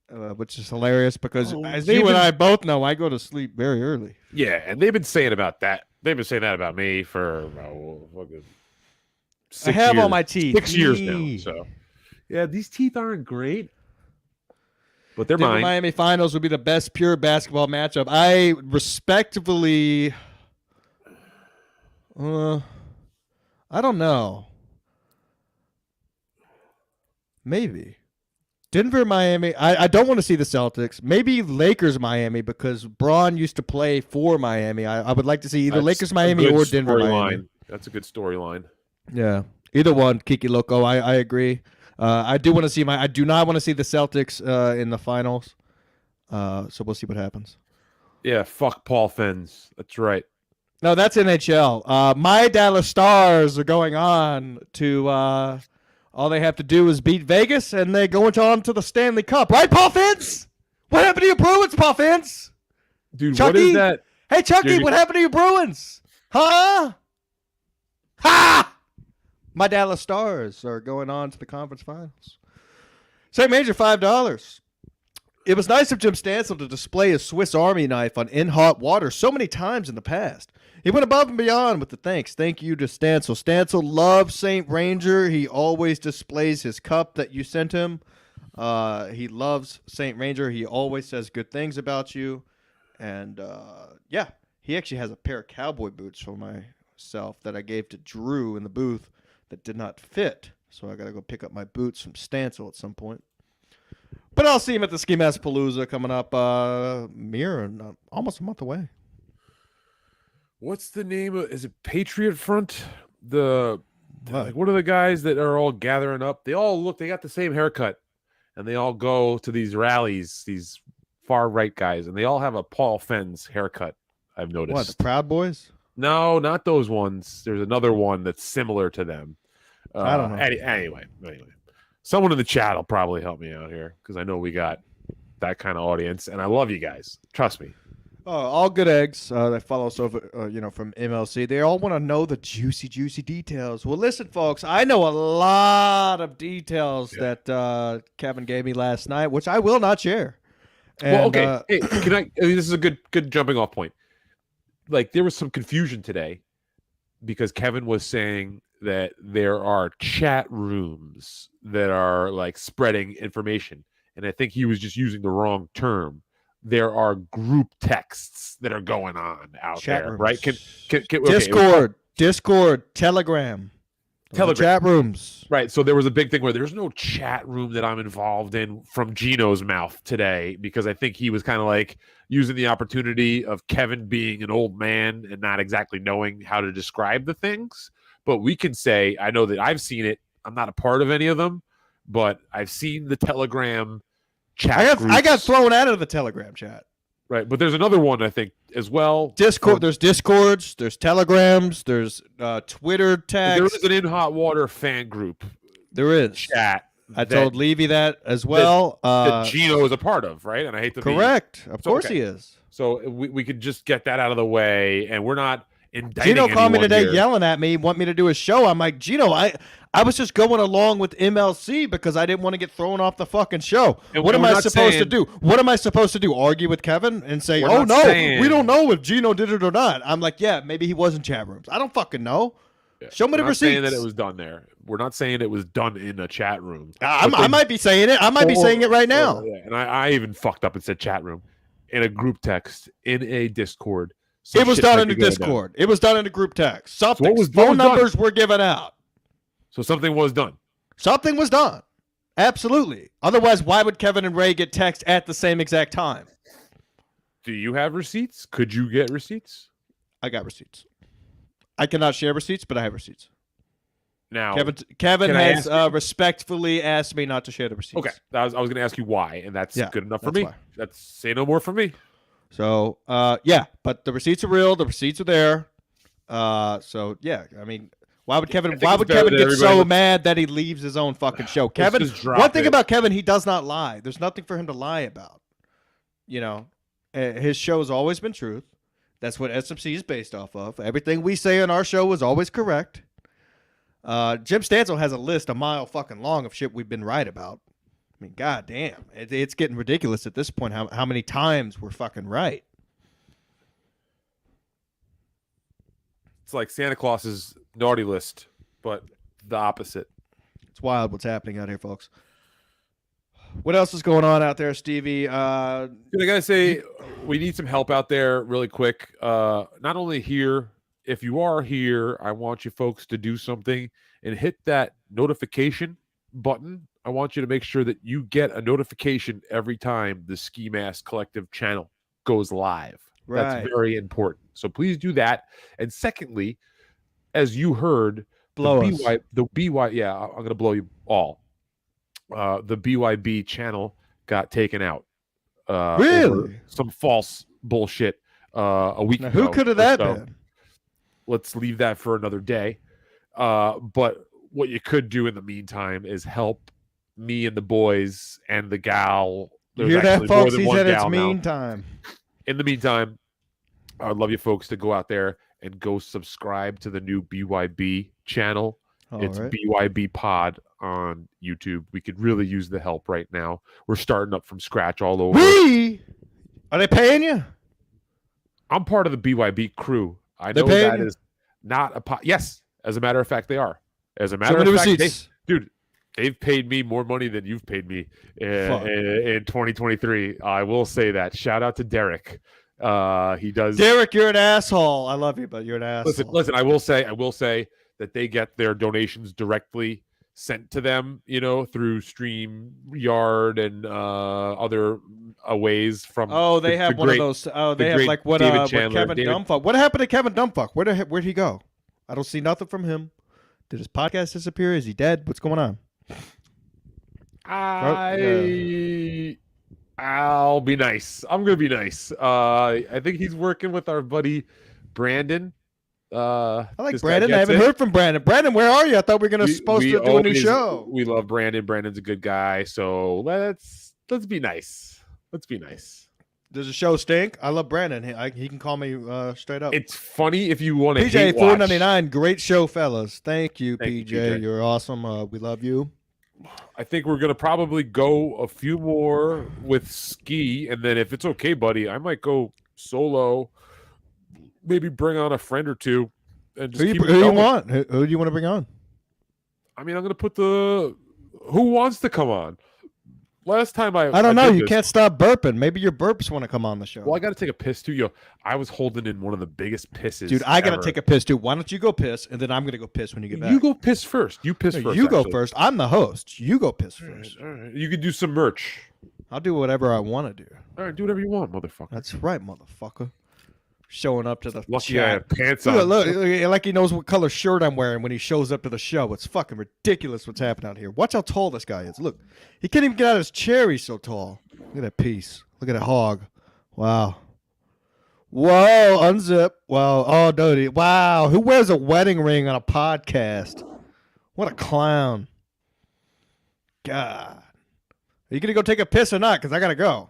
which is hilarious because as you and I both know, I go to sleep very early. Yeah, and they've been saying about that. They've been saying that about me for 6 I have years. all my teeth. 6 years now. So, yeah, these teeth aren't great. But they're mine. Miami Finals would be the best pure basketball matchup. I respectively, I don't know. Maybe Denver, Miami. I don't want to see the Celtics. Maybe Lakers, Miami, because Braun used to play for Miami. I would like to see either Lakers, Miami, or Denver, Miami. That's a good storyline. Yeah, either one. Kiki Loco. I agree. I do want to see I do not want to see the Celtics in the finals. So we'll see what happens. Yeah, fuck Paul Fens. That's right. No, that's NHL. My Dallas Stars are going on to. All they have to do is beat Vegas, and they go on to the Stanley Cup. Right, Paul Fens? What happened to your Bruins, Paul Fens? Dude, Chucky? what is that? Hey, Chucky, what happened to your Bruins? Huh? Ha! My Dallas Stars are going on to the conference finals. St. Major, $5. It was nice of Jim Stansel to display his Swiss Army knife on In Hot Water so many times in the past. He went above and beyond with the thanks. Thank you to Stansel. Stansel loves St. Ranger. He always displays his cup that you sent him. He loves St. Ranger. He always says good things about you. And, yeah, he actually has a pair of cowboy boots for myself that I gave to Drew in the booth that did not fit. So I got to go pick up my boots from Stansel at some point. But I'll see him at the Ski Mask Palooza coming up almost a month away. What's the name of? Is it Patriot Front? What are the guys that are all gathering up? They got the same haircut, and they all go to these rallies. These far right guys, and they all have a Paul Fens haircut. I've noticed. What, the Proud Boys? No, not those ones. There's another one that's similar to them. I don't know. Anyway, someone in the chat will probably help me out here because I know we got that kind of audience, and I love you guys. Trust me. All good eggs that follow us over, from MLC. They all want to know the juicy details. Well, listen, folks, I know a lot of details that Kevin gave me last night, which I will not share. And, well, okay. Hey, this is a good jumping off point. Like, there was some confusion today because Kevin was saying that there are chat rooms that are like spreading information, and I think he was just using the wrong term. There are group texts that are going on out chat there, rooms. right? Discord, Telegram, chat rooms. Right. So there was a big thing where there's no chat room that I'm involved in from Gino's mouth today, because I think he was kind of like using the opportunity of Kevin being an old man and not exactly knowing how to describe the things. But we can say, I know that I've seen it. I'm not a part of any of them, but I've seen the Telegram chat I got thrown out of the Telegram chat. Right, but there's another one, I think, as well. Discord. There's Discords. There's Telegrams. There's Twitter tags. There is an In Hot Water fan group. There is chat. I told Levy that as well. That Gino is a part of, right? And I hate to correct. Of course he is. So we could just get that out of the way, and we're not indicting Gino called me today here. yelling at me, want me to do a show. I'm like, Gino, I was just going along with MLC because I didn't want to get thrown off the fucking show. And what am I supposed to do? What am I supposed to do? Argue with Kevin and say, oh, no, we don't know if Gino did it or not. I'm like, yeah, maybe he was in chat rooms. I don't fucking know. Yeah. Show me the receipts. Saying that it was done there. We're not saying it was done in a chat room. I might be saying it. I might be saying it right now. Yeah. And I even fucked up and said chat room in a group text in a Discord. It was done in the Discord. It was done in a group text. Something. Phone numbers were given out. So something was done. Something was done. Absolutely. Otherwise, why would Kevin and Ray get text at the same exact time? Do you have receipts? Could you get receipts? I got receipts. I cannot share receipts, but I have receipts. Now, Kevin has respectfully asked me not to share the receipts. Okay. I was going to ask you why, and that's good enough for me. Why. That's say no more for me. So, but the receipts are real. The receipts are there. So, yeah, I mean, why would Kevin get so mad that he leaves his own fucking show? Kevin, one thing about Kevin, he does not lie. There's nothing for him to lie about. You know, his show has always been truth. That's what SMC is based off of. Everything we say on our show is always correct. Jim Stansel has a list a mile fucking long of shit we've been right about. I mean, goddamn, it's getting ridiculous at this point how many times we're fucking right. It's like Santa Claus's naughty list, but the opposite. It's wild what's happening out here, folks. What else is going on out there, Stevie? I gotta say, we need some help out there really quick. Not only here, if you are here, I want you folks to do something and hit that notification button. I want you to make sure that you get a notification every time the Ski Mask Collective channel goes live. Right. That's very important. So please do that. And secondly, as you heard, I'm going to blow you all. The BYB channel got taken out. Really? Some false bullshit a week ago. Who could have that been? Let's leave that for another day. But what you could do in the meantime is help me and the boys and the gal. You hear that, folks? He said it's meantime. In the meantime, I'd love you folks to go out there and go subscribe to the new BYB channel. It's right. BYB Pod on YouTube. We could really use the help right now. We're starting up from scratch all over. Are they paying you? I'm part of the BYB crew. I know that is not a yes. As a matter of fact, they are. As a matter of fact, dude, they've paid me more money than you've paid me in 2023. I will say that. Shout out to Derek. He does. Derek, you're an asshole. I love you, but you're an asshole. Listen. I will say that they get their donations directly sent to them, through StreamYard and other ways from. Oh, they have one of those. Oh, they have like what Kevin Dumbfuck. What happened to Kevin Dumbfuck? Where'd he go? I don't see nothing from him. Did his podcast disappear? Is he dead? What's going on? I'll be nice. I'm gonna be nice. I think he's working with our buddy Brandon. I like Brandon. I haven't heard from Brandon. Brandon, where are you? I thought we were supposed to do a new show. We love Brandon. Brandon's a good guy. So let's be nice. Let's be nice. Does the show stink? I love Brandon. He can call me straight up. It's funny if you want to. PJ $4.99. Great show, fellas. Thank you, PJ. You're awesome. We love you. I think we're gonna probably go a few more with Ski, and then if it's okay, buddy, I might go solo. Maybe bring on a friend or two. And just who you want? Who do you want to bring on? I mean, I'm gonna put who wants to come on. Last time I don't know. You can't stop burping. Maybe your burps want to come on the show. Well, I got to take a piss too. I was holding in one of the biggest pisses. Dude, I got to take a piss too. Why don't you go piss, and then I'm going to go piss when you get back. You go piss first. You piss first. You go first. I'm the host. You go piss first. All right. You can do some merch. I'll do whatever I want to do. All right, do whatever you want, motherfucker. That's right, motherfucker. Showing up to the lucky chat. I have pants on. Look, like he knows what color shirt I'm wearing when he shows up to the show. It's fucking ridiculous what's happening out here. Watch how tall this guy is. Look, he can't even get out of his chair. He's so tall. Look at that piece. Look at that hog. Wow. Whoa, unzip. Wow. Oh, dude. Wow. Who wears a wedding ring on a podcast? What a clown. God. Are you going to go take a piss or not? Because I got to go.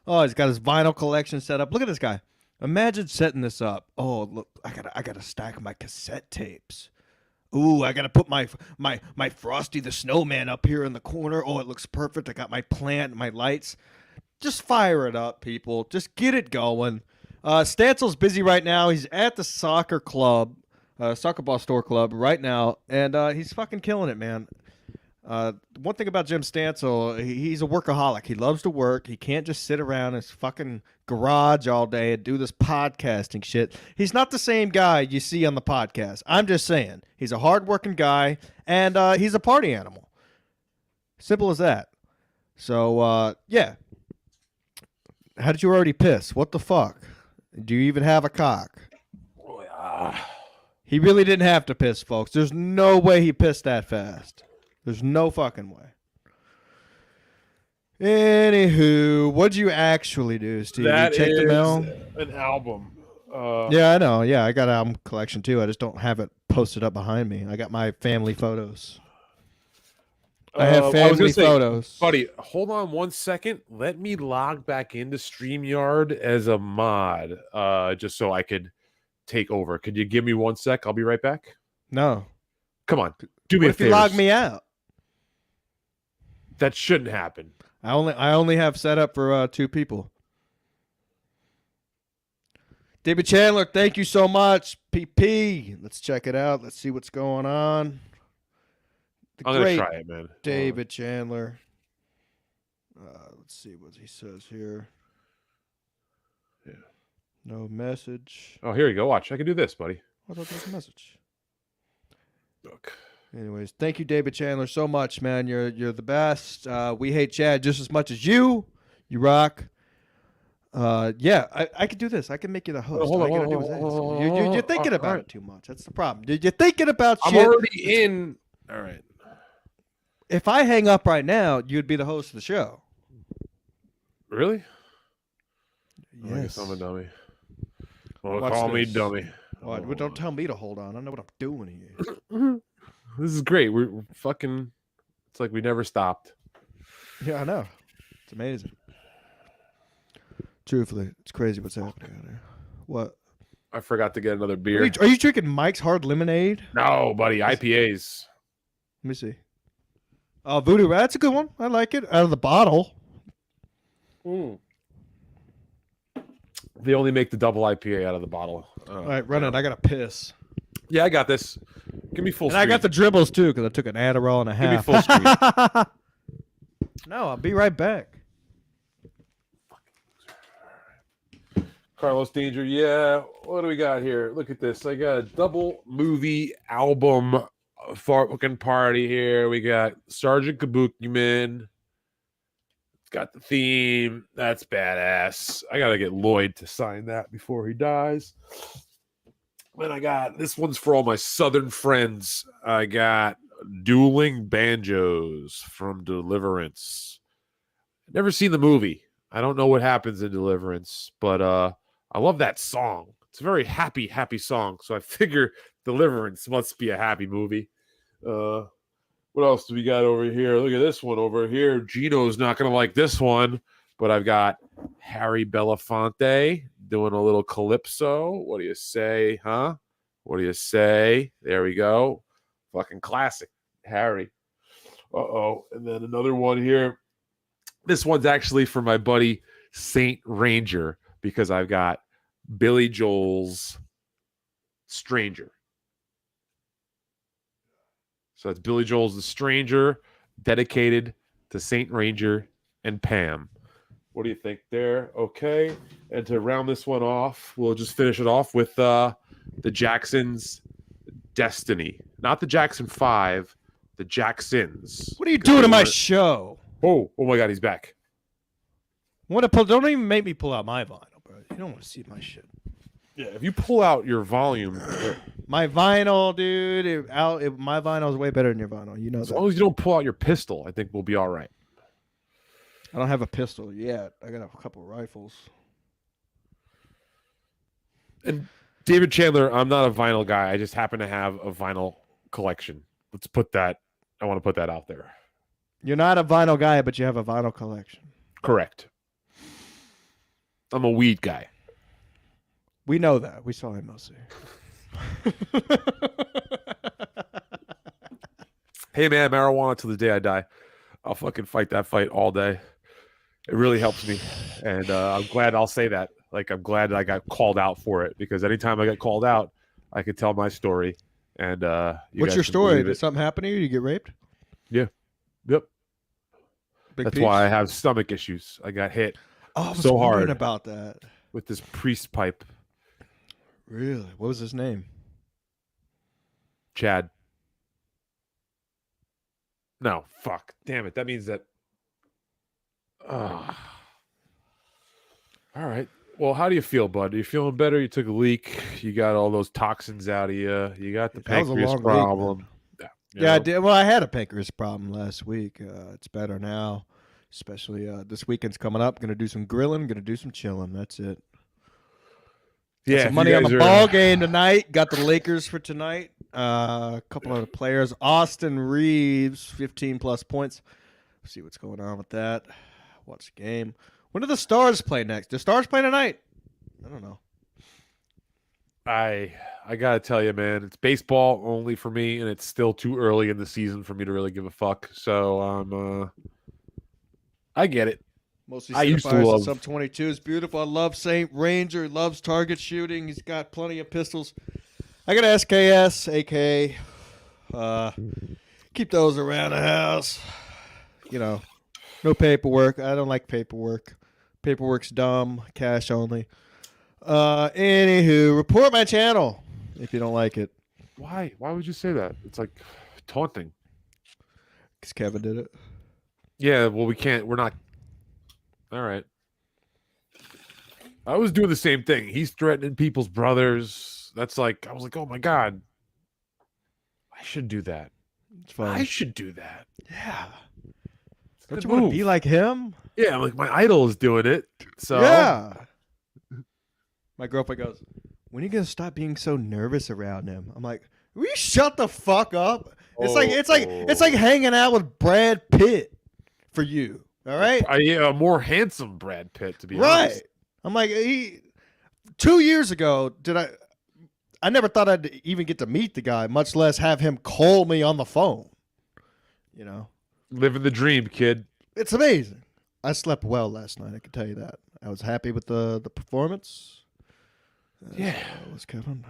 Oh, he's got his vinyl collection set up. Look at this guy. Imagine setting this up. Oh, look, I gotta stack my cassette tapes. Ooh, I gotta put my Frosty the Snowman up here in the corner. Oh, it looks perfect. I got my plant, my lights. Just fire it up, people. Just get it going. Stansel's busy right now. He's at the soccer club, soccer ball store club right now, and he's fucking killing it, man. One thing about Jim Stansel, he's a workaholic. He loves to work. He can't just sit around in his fucking garage all day and do this podcasting shit. He's not the same guy you see on the podcast. I'm just saying. He's a hardworking guy, and he's a party animal. Simple as that. So, yeah. How did you already piss? What the fuck? Do you even have a cock? He really didn't have to piss, folks. There's no way he pissed that fast. There's no fucking way. Anywho, what'd you actually do, Steve? That you check the mail? An album. Yeah, I know. Yeah, I got an album collection too. I just don't have it posted up behind me. I got my family photos. I have family photos. Buddy, hold on 1 second. Let me log back into StreamYard as a mod, just so I could take over. Could you give me 1 sec? I'll be right back. No. Come on. Do me a favor. What if you log me out? That shouldn't happen. I only have set up for 2 people. David Chandler, thank you so much. PP. Let's check it out. Let's see what's going on. I'm going to try it, man. David Chandler. Let's see what he says here. Yeah. No message. Oh, here you go. Watch. I can do this, buddy. I thought there was a message. Look. Anyways, thank you, David Chandler, so much, man. You're the best. We hate Chad just as much as you. You rock. Yeah, I can do this. I can make you the host. You're thinking about it too much. That's the problem. You're thinking about shit. I'm already in. All right. If I hang up right now, you'd be the host of the show. Really? Yes. I guess I'm a dummy. Well, call me dummy. Well, don't tell me to hold on. I know what I'm doing here. This is great. We're fucking. It's like we never stopped. Yeah, I know. It's amazing. Truthfully, it's crazy what's happening out there. What? I forgot to get another beer. Are you drinking Mike's Hard Lemonade? No, buddy. IPAs. Let me see. Oh, Voodoo Rat. That's a good one. I like it. Out of the bottle. They only make the double IPA out of the bottle. All right, run it. I got to piss. Yeah, I got this. Give me full screen. And I got the dribbles, too, because I took an Adderall and a half. Give me full screen. No, I'll be right back. Carlos Danger, yeah. What do we got here? Look at this. I got a double movie album fucking party here. We got Sergeant Kabukiman. It's got the theme. That's badass. I got to get Lloyd to sign that before he dies. Then I got, this one's for all my Southern friends. I got Dueling Banjos from Deliverance. Never seen the movie. I don't know what happens in Deliverance, but I love that song. It's a very happy, happy song. So I figure Deliverance must be a happy movie. What else do we got over here? Look at this one over here. Gino's not going to like this one, but I've got Harry Belafonte doing a little calypso. What do you say, huh? What do you say? There we go. Fucking classic, Harry. Uh-oh. And then another one here. This one's actually for my buddy Saint Ranger because I've got Billy Joel's Stranger. So it's Billy Joel's The Stranger, dedicated to Saint Ranger and Pam. What do you think there? Okay. And to round this one off, we'll just finish it off with the Jacksons' Destiny. Not the Jackson 5, the Jacksons. What are you doing to my show? Oh my God, he's back. Don't even make me pull out my vinyl, bro. You don't want to see my shit. Yeah, if you pull out your volume. My vinyl, dude. My vinyl is way better than your vinyl. You know that. As long as you don't pull out your pistol, I think we'll be all right. I don't have a pistol yet. I got a couple of rifles. And David Chandler, I'm not a vinyl guy. I just happen to have a vinyl collection. Let's put that. I want to put that out there. You're not a vinyl guy, but you have a vinyl collection. Correct. I'm a weed guy. We know that. We saw him mostly. Hey, man, marijuana till the day I die. I'll fucking fight that fight all day. It really helps me. And I'm glad I'll say that. Like, I'm glad that I got called out for it because anytime I get called out, I could tell my story. And what's your story? Did something happen to you? Did you get raped? Yeah. Yep. Big That's piece? why I have stomach issues. I got hit so hard about that with this priest pipe. Really? What was his name? Chad. No, fuck. Damn it. That means that. All right. Well, how do you feel, bud? Are you feeling better? You took a leak. You got all those toxins out of you. You got the pancreas problem. Yeah, I did. Well, I had a pancreas problem last week. It's better now, especially this weekend's coming up. Going to do some grilling. Going to do some chilling. That's it. Yeah, some money on the ball game tonight. Got the Lakers for tonight. A couple of the players. Austin Reeves, 15-plus points. See what's going on with that. Watch the game. When do the Stars play next? The Stars play tonight? I don't know. I gotta tell you, man, it's baseball only for me, and it's still too early in the season for me to really give a fuck. So I get it. Mostly I used to love sub 22 is beautiful. I love Saint Ranger. He loves target shooting. He's got plenty of pistols. I got SKS, AK. Keep those around the house. You know, no paperwork. I don't like paperwork. Paperwork's dumb. Cash only. Anywho, report my channel if you don't like it. Why? Why would you say that? It's like taunting. Because Kevin did it. Yeah, well, we can't. We're not. All right. I was doing the same thing. He's threatening people's brothers. That's like, I was like, oh my God. I should do that. It's fun. I should do that. Yeah. Don't you want to be like him? Yeah, I'm like, my idol is doing it. So yeah. My girlfriend goes, when are you gonna stop being so nervous around him? I'm like, will you shut the fuck up? It's like hanging out with Brad Pitt for you. All right? A more handsome Brad Pitt, to be honest. I'm like, 2 years ago, I never thought I'd even get to meet the guy, much less have him call me on the phone. You know, living the dream, kid. It's amazing. I slept well last night. I can tell you that. I was happy with the performance. Yeah, was Kevin.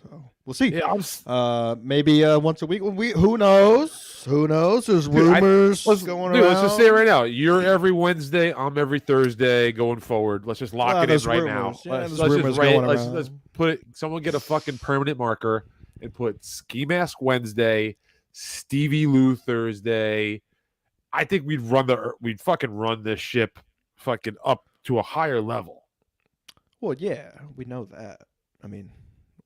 So we'll see. Yeah, maybe once a week. Who knows? Who knows? There's rumors going around. Let's just say it right now. You're every Wednesday. I'm every Thursday going forward. Let's just lock it in right now. Yeah, let's put it. Someone get a fucking permanent marker and put Ski Mask Wednesday, Stevie Lou Thursday. I think we'd fucking run this ship fucking up to a higher level. Well, yeah, we know that. I mean,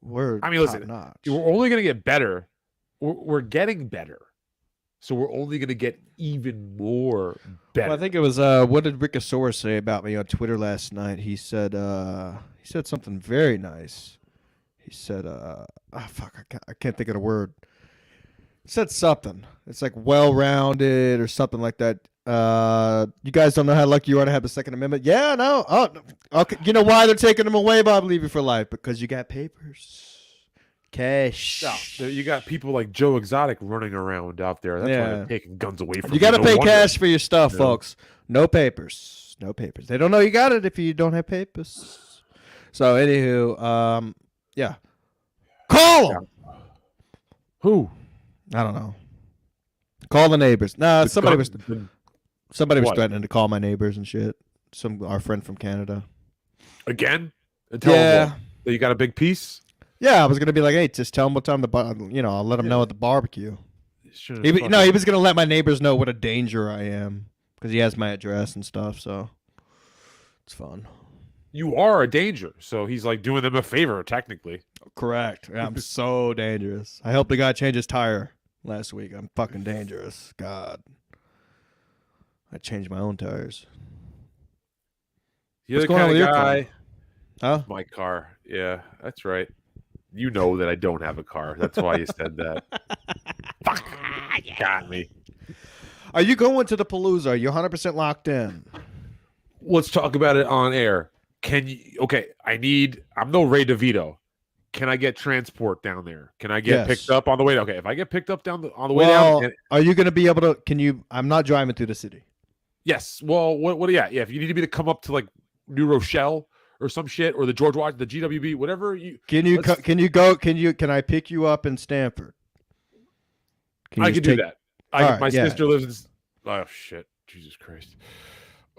we're listen, we're only going to get better. We're getting better. So we're only going to get even more better. Well, I think it was, what did Rickosaurus say about me on Twitter last night? He said something very nice. He said, I can't think of the word. He said something. It's like well-rounded or something like that. You guys don't know how lucky you are to have the Second Amendment. Yeah, no. Oh, okay. You know why they're taking them away, Bob Levy, for life? Because you got papers, cash. No, you got people like Joe Exotic running around out there. That's why they're taking guns away from you. You got to pay cash for your stuff, folks. No papers. No papers. They don't know you got it if you don't have papers. So, anywho, yeah. Call them. Who? I don't know. Call the neighbors. Nah, somebody was threatening to call my neighbors and shit. Our friend from Canada. Again? And tell them that you got a big piece? Yeah, I was gonna be like, hey, just tell them what time I'll let them know at the barbecue. He was gonna let my neighbors know what a danger I am because he has my address and stuff. So it's fun. You are a danger, so he's like doing them a favor, technically. Correct. I'm so dangerous. I helped the guy change his tire last week. I'm fucking dangerous. God. I changed my own tires. You're the kind of guy. Huh? My car. Yeah, that's right. You know that I don't have a car. That's why you said that. Fuck. Got me. Are you going to the Palooza? Are you 100% locked in? Let's talk about it on air. Can you? Okay, I'm no Ray DeVito. Can I get transport down there? Can I get picked up on the way? Okay, if I get picked up on the way down, are you going to be able to? Can you? I'm not driving through the city. Yes. Well, what? Yeah. If you need me to come up to like New Rochelle or some shit, or the George Washington, the GWB, whatever you. Can you go? Can I pick you up in Stanford? I can do that. My sister lives in. Oh shit! Jesus Christ.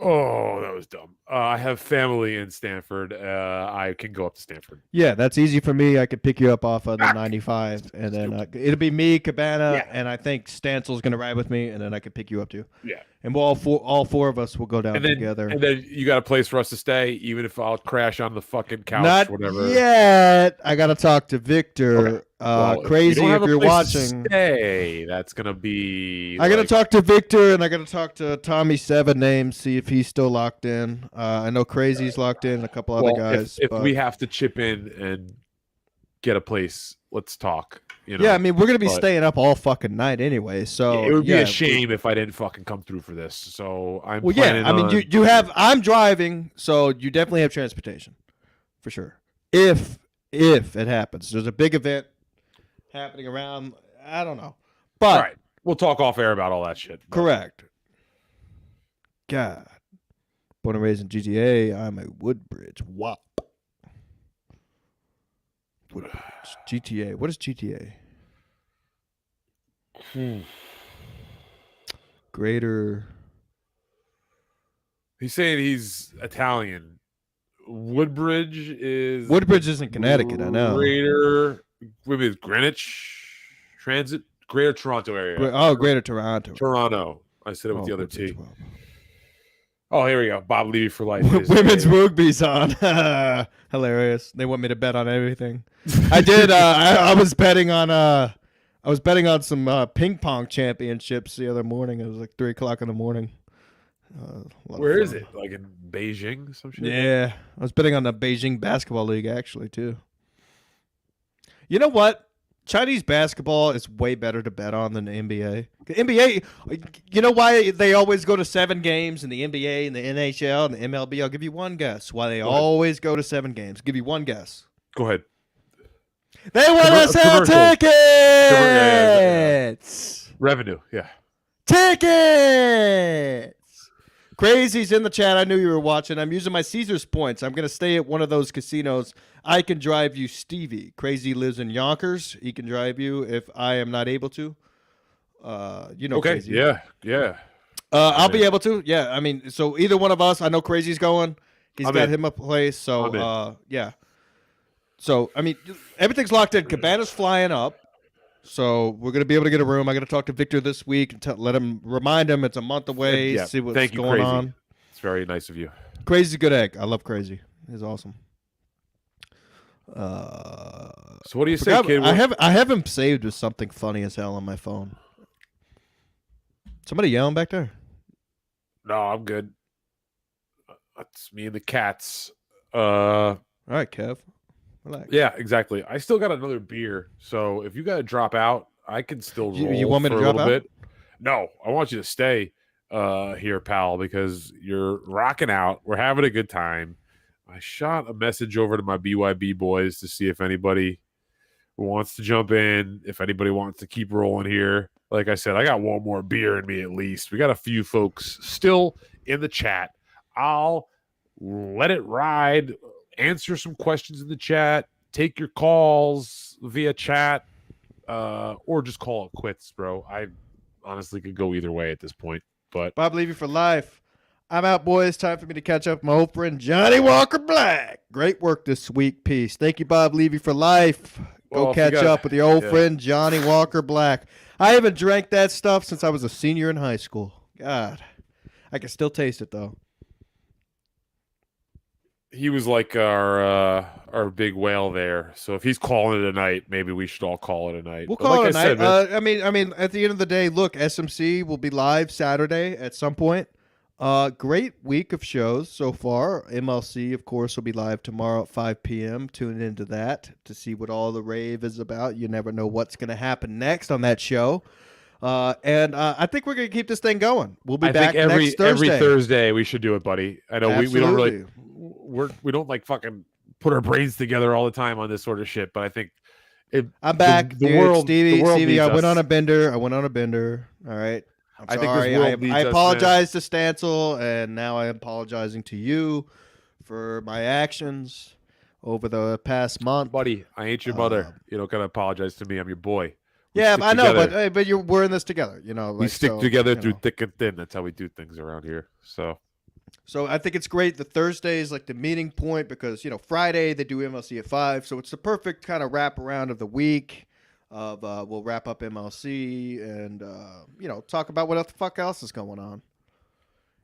Oh, that was dumb. I have family in Stanford. I can go up to Stanford. Yeah, that's easy for me. I could pick you up off of the 95, and then it'll be me, Cabana, and I think Stansel's going to ride with me, and then I could pick you up too. Yeah. And we'll all four of us will go down together. And then you got a place for us to stay, even if I'll crash on the fucking couch. Not whatever. Yet. I got to talk to Victor. Okay. Well, Crazy if you're watching. Hey, that's gonna be. I got to talk to Victor, and I got to talk to Tommy Seven Names, see if he's still locked in. I know Crazy's locked in, a couple other guys. If we have to chip in and get a place, let's talk. Yeah, I mean, we're gonna be staying up all fucking night anyway. So it would be a shame if I didn't fucking come through for this. So I'm. Well, yeah, I mean, you have. I'm driving, so you definitely have transportation, for sure. If it happens, there's a big event happening around. I don't know, but all right, we'll talk off air about all that shit. Correct. God, born and raised in GTA, I'm a Woodbridge wop. Woodbridge. GTA. What is GTA? Greater. He's saying he's Italian. Woodbridge isn't Connecticut. I know. Greater. With Greenwich Transit, Greater Toronto area. Greater Toronto. Toronto. I said it with the other T. Oh, here we go. Bob Levy for life. Women's rugby's on. Hilarious. They want me to bet on everything. I did. I was betting on some ping pong championships the other morning. It was like 3:00 in the morning. Where is it? Like in Beijing, some shit? Yeah, I was betting on the Beijing Basketball League actually too. You know what? Chinese basketball is way better to bet on than the NBA. The NBA, you know why they always go to 7 games in the NBA and the NHL and the MLB? I'll give you one guess why they always go to 7 games. Give you one guess. Go ahead. They want to sell tickets. Revenue, yeah. Tickets. Crazy's in the chat. I knew you were watching. I'm using my Caesars points. I'm going to stay at one of those casinos. I can drive you, Stevie. Crazy lives in Yonkers. He can drive you if I am not able to. Okay. Crazy. Yeah. I'll be able to. Yeah. I mean, so either one of us. I know Crazy's going. He's got him a place. So yeah. So I mean, everything's locked in. Cabana's flying up. So we're going to be able to get a room. I got to talk to Victor this week and let him remind him it's a month away. See what's going on. It's very nice of you. Crazy's a good egg. I love Crazy. He's awesome. So what do you say, kid? I have him saved with something funny as hell on my phone. Somebody yelling back there? No, I'm good. That's me and the cats. All right, Kev. Relax. Yeah, exactly. I still got another beer, so if you got to drop out, I can still roll. You want me to drop out? Bit. No, I want you to stay here, pal, because you're rocking out. We're having a good time. I shot a message over to my BYB boys to see if anybody wants to jump in, if anybody wants to keep rolling here. Like I said, I got one more beer in me at least. We got a few folks still in the chat. I'll let it ride. Answer some questions in the chat, take your calls via chat, or just call it quits, bro. I honestly could go either way at this point. But Bob Levy for life. I'm out, boys. Time for me to catch up with my old friend Johnny Walker Black. Great work this week. Peace. Thank you, Bob Levy for life. Go catch up with your old friend Johnny Walker Black. I haven't drank that stuff since I was a senior in high school. God, I can still taste it though. He was like our big whale there. So if he's calling it a night, maybe we should all call it a night. We'll call it a night. I mean, at the end of the day, look, SMC will be live Saturday at some point. Great week of shows so far. MLC, of course, will be live tomorrow at 5 p.m. Tune into that to see what all the rave is about. You never know what's going to happen next on that show. And I think we're going to keep this thing going. We'll be back next Thursday. Every Thursday we should do it, buddy. I know we don't really... We don't like fucking put our brains together all the time on this sort of shit, but I think I'm back. The world, Stevie, I went on a bender. All right. I'm sorry. I apologize to Stancil, and now I am apologizing to you for my actions over the past month. Buddy, I ain't your mother. You don't gotta apologize to me. I'm your boy. I know, but we're in this together. You know, we stick together through thick and thin. That's how we do things around here. So I think it's great. The Thursday is like the meeting point because, Friday they do MLC at 5. So it's the perfect kind of wrap around of the week of we'll wrap up MLC and, talk about what the fuck else is going on.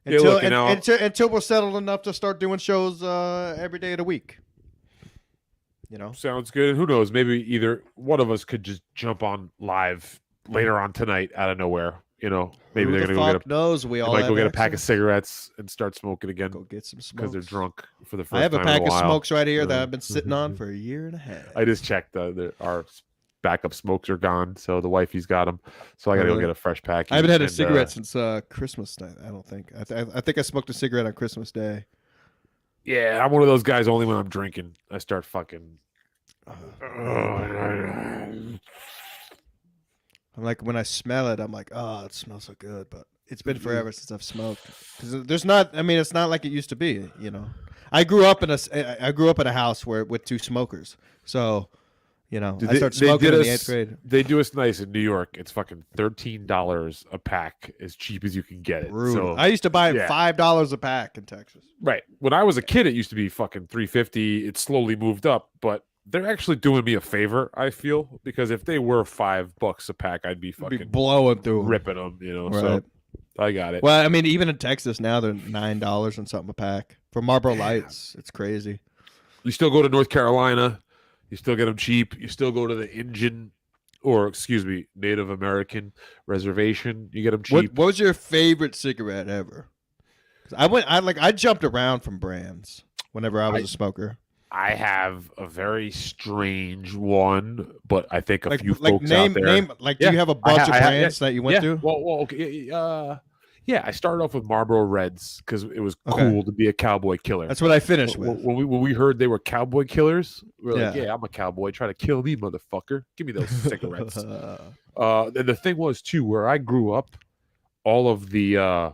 Until we're settled enough to start doing shows every day of the week. Sounds good. Who knows? Maybe either one of us could just jump on live later on tonight out of nowhere. Maybe they're gonna go get a pack of cigarettes and start smoking again. Go get some smokes because they're drunk for the first time. I have a pack of smokes right here that I've been sitting on for a year and a half. I just checked. Our backup smokes are gone, so the wifey's got them. So I gotta go get a fresh pack. I haven't had a cigarette since Christmas night. I don't think. I think I smoked a cigarette on Christmas Day. Yeah, I'm one of those guys. Only when I'm drinking, I start fucking. I'm like, when I smell it, I'm like, oh, it smells so good. But it's been forever since I've smoked. Because it's not like it used to be. I grew up in a house with 2 smokers. So, I started smoking in the 8th grade. They do us nice in New York. It's fucking $13 a pack, as cheap as you can get it. So, I used to buy $5 a pack in Texas. Right. When I was a kid, it used to be fucking $3.50. It slowly moved up, but they're actually doing me a favor, I feel, because if they were $5 a pack, I'd be fucking blowing through ripping them, Right. So I got it. Well, I mean, even in Texas now, they're $9 and something a pack for Marlboro Lights. It's crazy. You still go to North Carolina, you still get them cheap. You still go to the Native American reservation, you get them cheap. What was your favorite cigarette ever? I jumped around from brands whenever I was a smoker. I have a very strange one, but I think a few like folks out there. Name like, do you have a bunch of brands that you went through? Well, okay. Yeah, I started off with Marlboro Reds because it was cool to be a cowboy killer. That's what I finished with. When we heard they were cowboy killers, we were like, yeah, I'm a cowboy. Try to kill me, motherfucker. Give me those cigarettes. And the thing was, too, where I grew up, all of the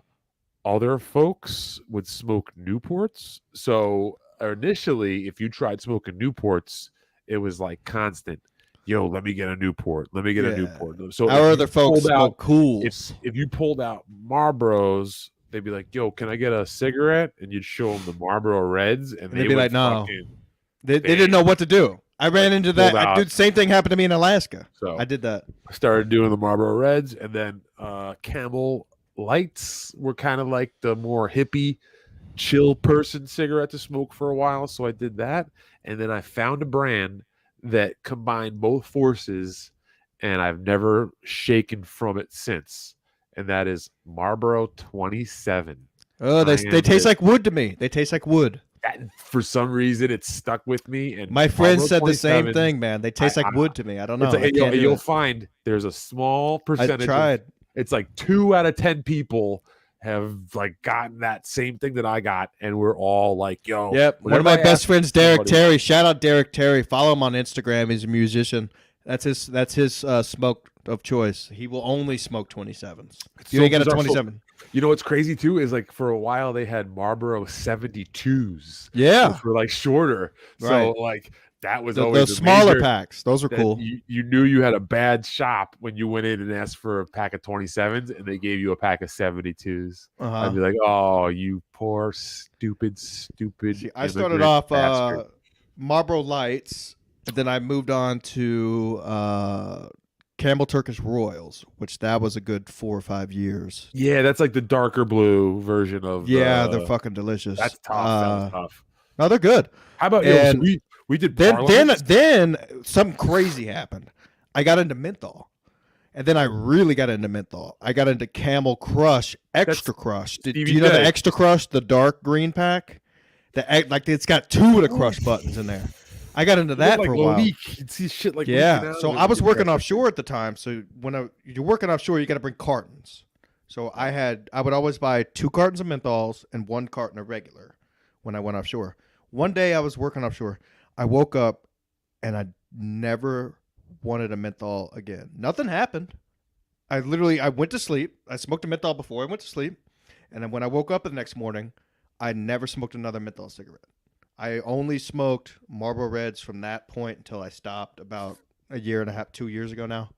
other folks would smoke Newports. So initially, if you tried smoking Newports, it was like constant. Yo, let me get a Newport. Let me get a Newport. So our other folks smoke Cools. If you pulled out Marlboros, they'd be like, "Yo, can I get a cigarette?" And you'd show them the Marlboro Reds, and they'd be like, "No." They didn't know what to do. I ran into that. Dude, same thing happened to me in Alaska. So I did that. I started doing the Marlboro Reds, and then Camel Lights were kind of like the more hippie, chill person cigarette to smoke for a while. So I did that, and then I found a brand that combined both forces, and I've never shaken from it since. And that is Marlboro 27. Oh, they taste like wood to me. They taste like wood. For some reason, it stuck with me. And my friend said the same thing, man. They taste like wood to me. I don't know. You'll find there's a small percentage. I tried. It's like 2 out of 10 people have like gotten that same thing that I got, and we're all like, yo. Yep. One of my best friends, Derek Terry. Shout out Derek Terry. Follow him on Instagram. He's a musician. That's his smoke of choice. He will only smoke 27s. You ain't got a 27. You know what's crazy too is like for a while they had Marlboro 72s. Yeah. Which were like shorter. Right. So like that was always those smaller packs. Those were cool. You knew you had a bad shop when you went in and asked for a pack of 27s and they gave you a pack of 72s. I'd be like, oh, you poor, stupid. See, I started off Marlboro Lights, and then I moved on to Campbell Turkish Royals, which that was a good 4 or 5 years. Yeah, that's like the darker blue version of. Yeah, they're fucking delicious. That's tough. That was tough. No, they're good. How about we did then something crazy happened. I got into menthol, and then I really got into menthol. I got into Camel Crush Extra Crush. Do you know the Extra Crush, the dark green pack? Like it's got 2 of the crush buttons in there. I got into that for a while. You'd see shit like so I was working offshore at the time. So when you're working offshore, you got to bring cartons. So I would always buy 2 cartons of menthols and 1 carton of regular when I went offshore. One day I was working offshore. I woke up and I never wanted a menthol again. Nothing happened. I went to sleep. I smoked a menthol before I went to sleep. And then when I woke up the next morning, I never smoked another menthol cigarette. I only smoked Marlboro Reds from that point until I stopped about 1.5 years, 2 years ago now.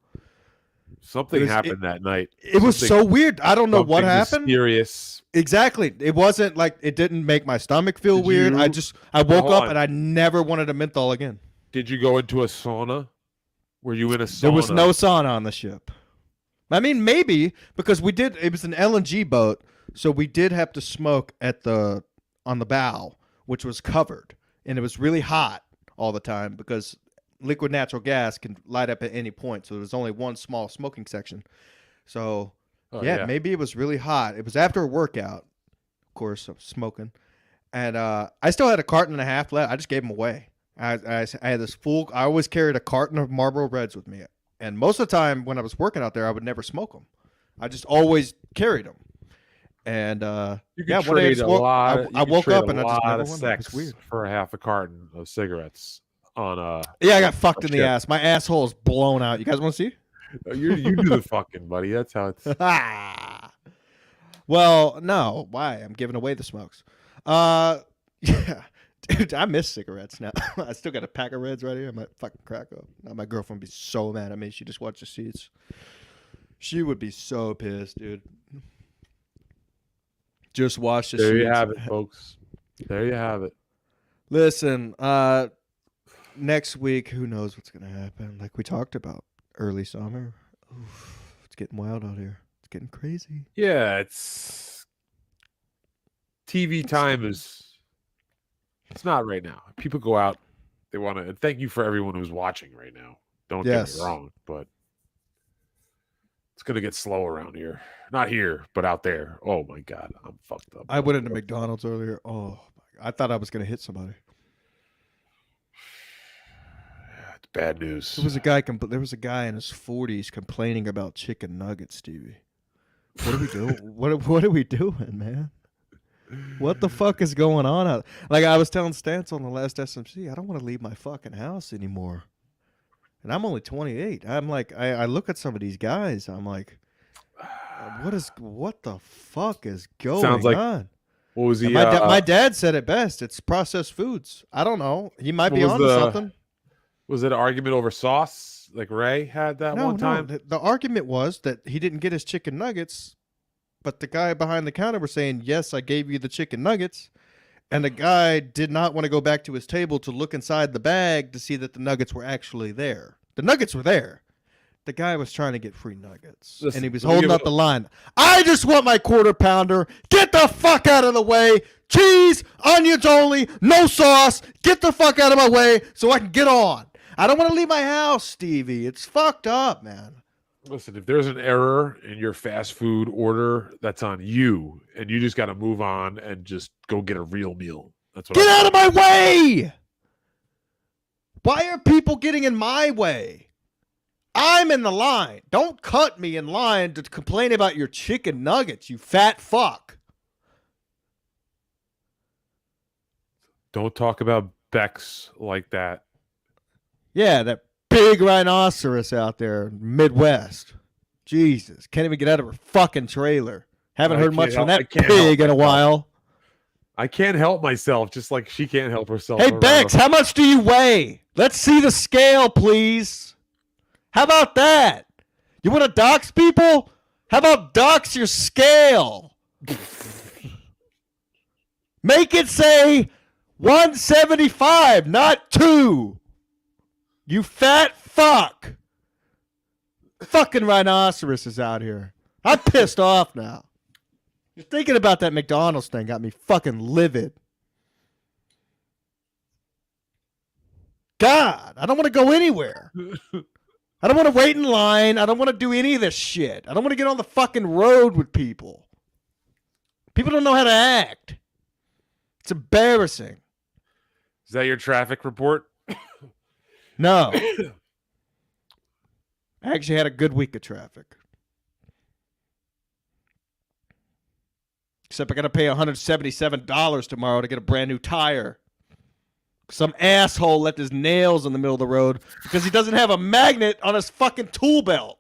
Something happened that night. It was so weird. I don't know what happened. Mysterious. Exactly. It wasn't like it didn't make my stomach feel weird. I woke up and I never wanted a menthol again. Did you go into a sauna? Were you in a sauna? There was no sauna on the ship. I mean, maybe because it was an LNG boat, so we did have to smoke on the bow, which was covered, and it was really hot all the time because liquid natural gas can light up at any point. So there was only one small smoking section. So maybe it was really hot. It was after a workout, of course, of smoking, and I still had a carton and a half left. I just gave them away. I had this full. I always carried a carton of Marlboro Reds with me, and most of the time when I was working out there, I would never smoke them. I just always carried them. And one day I woke up and I just never wanted. It was weird. For a half a carton of cigarettes on I got fucked in the ass. My asshole is blown out. You guys want to see? You do the fucking, buddy. That's how it's. Well, no. Why? I'm giving away the smokes. Yeah. Dude, I miss cigarettes now. I still got a pack of Reds right here. I might fucking crack up. Now my girlfriend would be so mad at me. She just watched the seats. She would be so pissed, dude. Just watch the seats. There you have it, folks. There you have it. Listen, next week, who knows what's going to happen? Like we talked about, early summer. Oof, it's getting wild out here. It's getting crazy. Yeah, it's TV time is. It's not right now. People go out. They want to. Thank you for everyone who's watching right now. Don't get me wrong, but it's gonna get slow around here. Not here, but out there. Oh my god, I'm fucked up. I went into McDonald's earlier. Oh, my god. I thought I was gonna hit somebody. bad news. There was a guy in his 40s complaining about chicken nuggets, Stevie. What are we doing? What are we doing, man? What the fuck is going on? Like I was telling Stance on the last SMC, I don't want to leave my fucking house anymore. And I'm only 28. I'm like, I look at some of these guys. I'm like, what the fuck is going on? What was he? My dad said it best. It's processed foods. I don't know. He might be onto something. Was it an argument over sauce? Like Ray had that one time? No. The argument was that he didn't get his chicken nuggets, but the guy behind the counter was saying, yes, I gave you the chicken nuggets. And the guy did not want to go back to his table to look inside the bag to see that the nuggets were actually there. The nuggets were there. The guy was trying to get free nuggets, and he was holding up the line. I just want my quarter pounder. Get the fuck out of the way. Cheese, onions only, no sauce. Get the fuck out of my way so I can get on. I don't want to leave my house, Stevie. It's fucked up, man. Listen, if there's an error in your fast food order, that's on you, and you just got to move on and just go get a real meal. That's what. Get out of my way. Why are people getting in my way? I'm in the line. Don't cut me in line to complain about your chicken nuggets, you fat fuck. Don't talk about Bex like that. Yeah, that big rhinoceros out there, Midwest. Jesus, can't even get out of her fucking trailer. Haven't heard much from that pig in a while. I can't help myself, just like she can't help herself. Hey, Bex, how much do you weigh? Let's see the scale, please. How about that? You want to dox people? How about dox your scale? Make it say 175, not 2. You fat fuck. Fucking rhinoceros is out here. I'm pissed off now. Just thinking about that McDonald's thing got me fucking livid. God, I don't want to go anywhere. I don't want to wait in line. I don't want to do any of this shit. I don't want to get on the fucking road with people. People don't know how to act. It's embarrassing. Is that your traffic report? No. I actually had a good week of traffic. Except I got to pay $177 tomorrow to get a brand new tire. Some asshole left his nails in the middle of the road because he doesn't have a magnet on his fucking tool belt.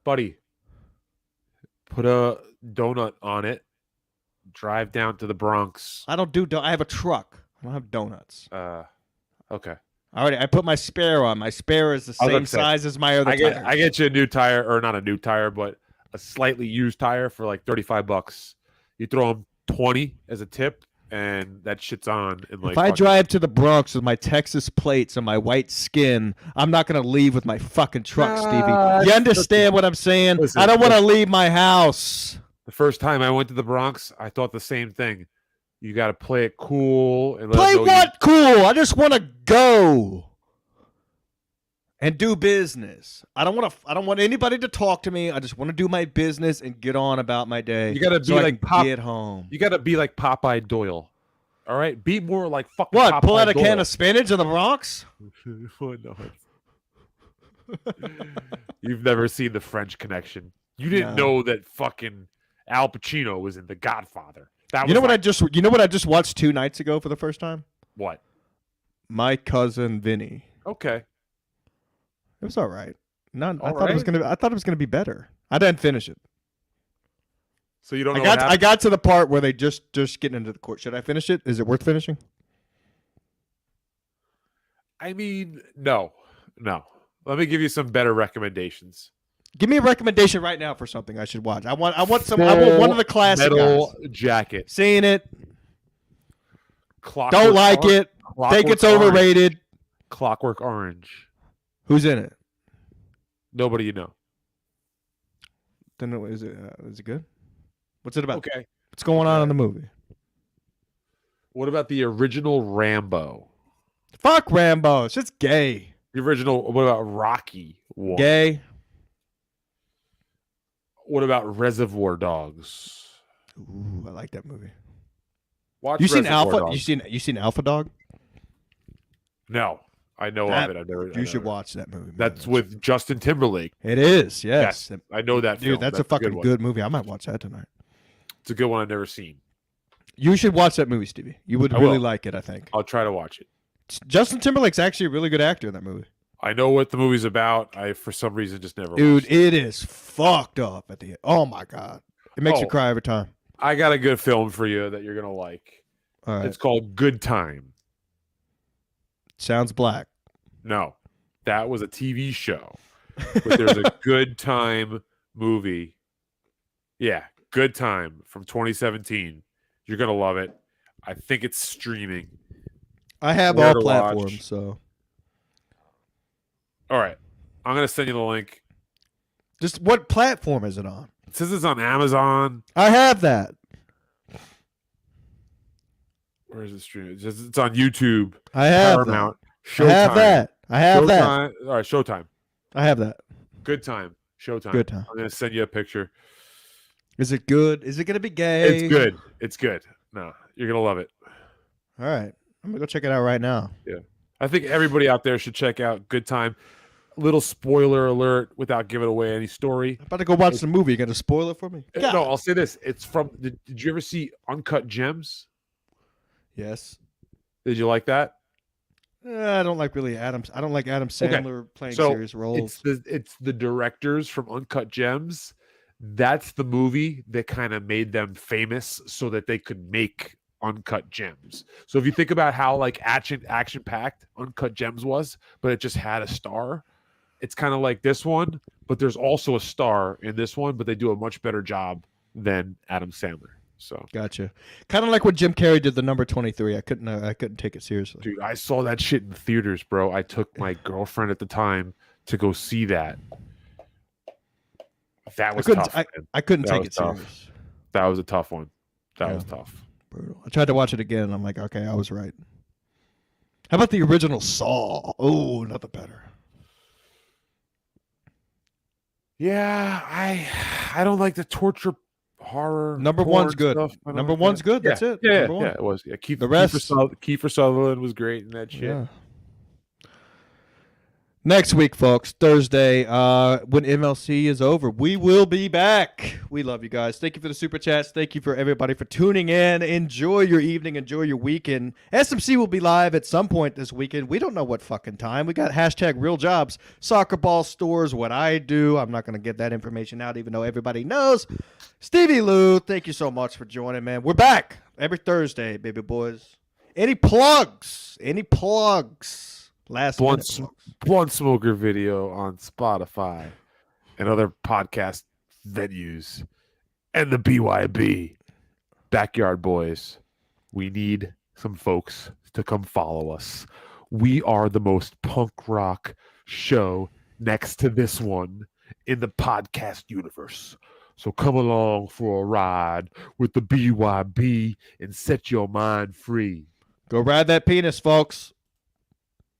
Buddy, put a donut on it. Drive down to the Bronx. I don't do I have a truck. I don't have donuts. Okay. I put my spare on. My spare is the same size as my other tire. I get you a new tire, or not a new tire, but a slightly used tire for like $35. You throw them 20 as a tip, and that shit's on. If I drive to the Bronx with my Texas plates and my white skin, I'm not going to leave with my fucking truck, Stevie. You understand what I'm saying? Listen, I don't want to leave my house. The first time I went to the Bronx, I thought the same thing. You got to play it cool. And play what cool? I just want to go and do business. I don't want anybody to talk to me. I just want to do my business and get on about my day. You got to be get home. You got to be like Popeye Doyle. All right? Be more like fucking What? Popeye Pull out a Doyle. Can of spinach in the Bronx? Oh, no. You've never seen The French Connection. You didn't know that fucking Al Pacino was in The Godfather. You know what I just watched 2 nights ago for the first time? What? My Cousin Vinny. Okay. It was all right. I thought it was gonna be better. I didn't finish it. So you don't know I got to the part where they just getting into the court. Should I finish it? Is it worth finishing? I mean, no. Let me give you some better recommendations. Give me a recommendation right now for something I should watch. I want one of the classic Metal Jacket. Seeing it. Don't like it. Think it's overrated. Clockwork Orange. Who's in it? Nobody you know. Then is it good? What's it about? Okay. What's going on in the movie? What about the original Rambo? Fuck Rambo. It's just gay. The original. What about Rocky 1? Gay. What about Reservoir Dogs? Ooh, I like that movie. Watch you seen Reservoir Alpha? Dogs. You seen Alpha Dog? No. I know of it. I've never. You should watch that movie. Man. That's with Justin Timberlake. It is. Yes. I know that film. Dude, that's a fucking good movie. I might watch that tonight. It's a good one I've never seen. You should watch that movie, Stevie. You would really like it, I think. I'll try to watch it. Justin Timberlake's actually a really good actor in that movie. I know what the movie's about. I, for some reason, just never Dude, watched it. it is fucked up at the end. Oh, my God. It makes you cry every time. I got a good film for you that you're going to like. All right. It's called Good Time. Sounds black. No, that was a TV show. But there's a Good Time movie. Yeah, Good Time from 2017. You're going to love it. I think it's streaming. I have all platforms, so. All right. I'm going to send you the link. Just what platform is it on? It says it's on Amazon. I have that. Where is it streaming? It's on YouTube. I have Paramount. Showtime. I have that. I have that. All right, Showtime. I have that. Good Time. Showtime. Good Time. I'm going to send you a picture. Is it good? Is it going to be gay? It's good. It's good. No, you're going to love it. All right. I'm going to go check it out right now. Yeah. I think everybody out there should check out Good Time. Little spoiler alert without giving away any story. I'm about to go watch the movie. You going to spoil it for me? No, I'll say this. It's from, did you ever see Uncut Gems? Yes. Did you like that? I don't like Adam Sandler playing serious roles. It's the directors from Uncut Gems. That's the movie that kind of made them famous so that they could make Uncut Gems. So if you think about how like action packed Uncut Gems was, but it just had a star, it's kind of like this one, but there's also a star in this one, but they do a much better job than Adam Sandler. So gotcha. Kind of like what Jim Carrey did, the number 23. I couldn't take it seriously. Dude, I saw that shit in theaters, bro. I took my girlfriend at the time to go see that. That was tough. I couldn't take it serious. That was a tough one. That was tough. Brutal. I tried to watch it again, and I'm like, okay, I was right. How about the original Saw? Oh, nothing better. Yeah, I don't like the torture horror. Number one's good. Number one's good. That's it. Yeah, it was. Yeah, Kiefer Sutherland was great in that shit. Yeah. Next week, folks, Thursday, when MLC is over, we will be back. We love you guys. Thank you for the super chats. Thank you for everybody for tuning in. Enjoy your evening. Enjoy your weekend. SMC will be live at some point this weekend. We don't know what fucking time. We got hashtag real jobs, soccer ball stores, what I do. I'm not going to get that information out, even though everybody knows. Stevie Lou, thank you so much for joining, man. We're back every Thursday, baby boys. Any plugs? Last Blunt Smoker video on Spotify and other podcast venues. And the BYB. Backyard Boys. We need some folks to come follow us. We are the most punk rock show next to this one in the podcast universe. So come along for a ride with the BYB and set your mind free. Go ride that penis, folks.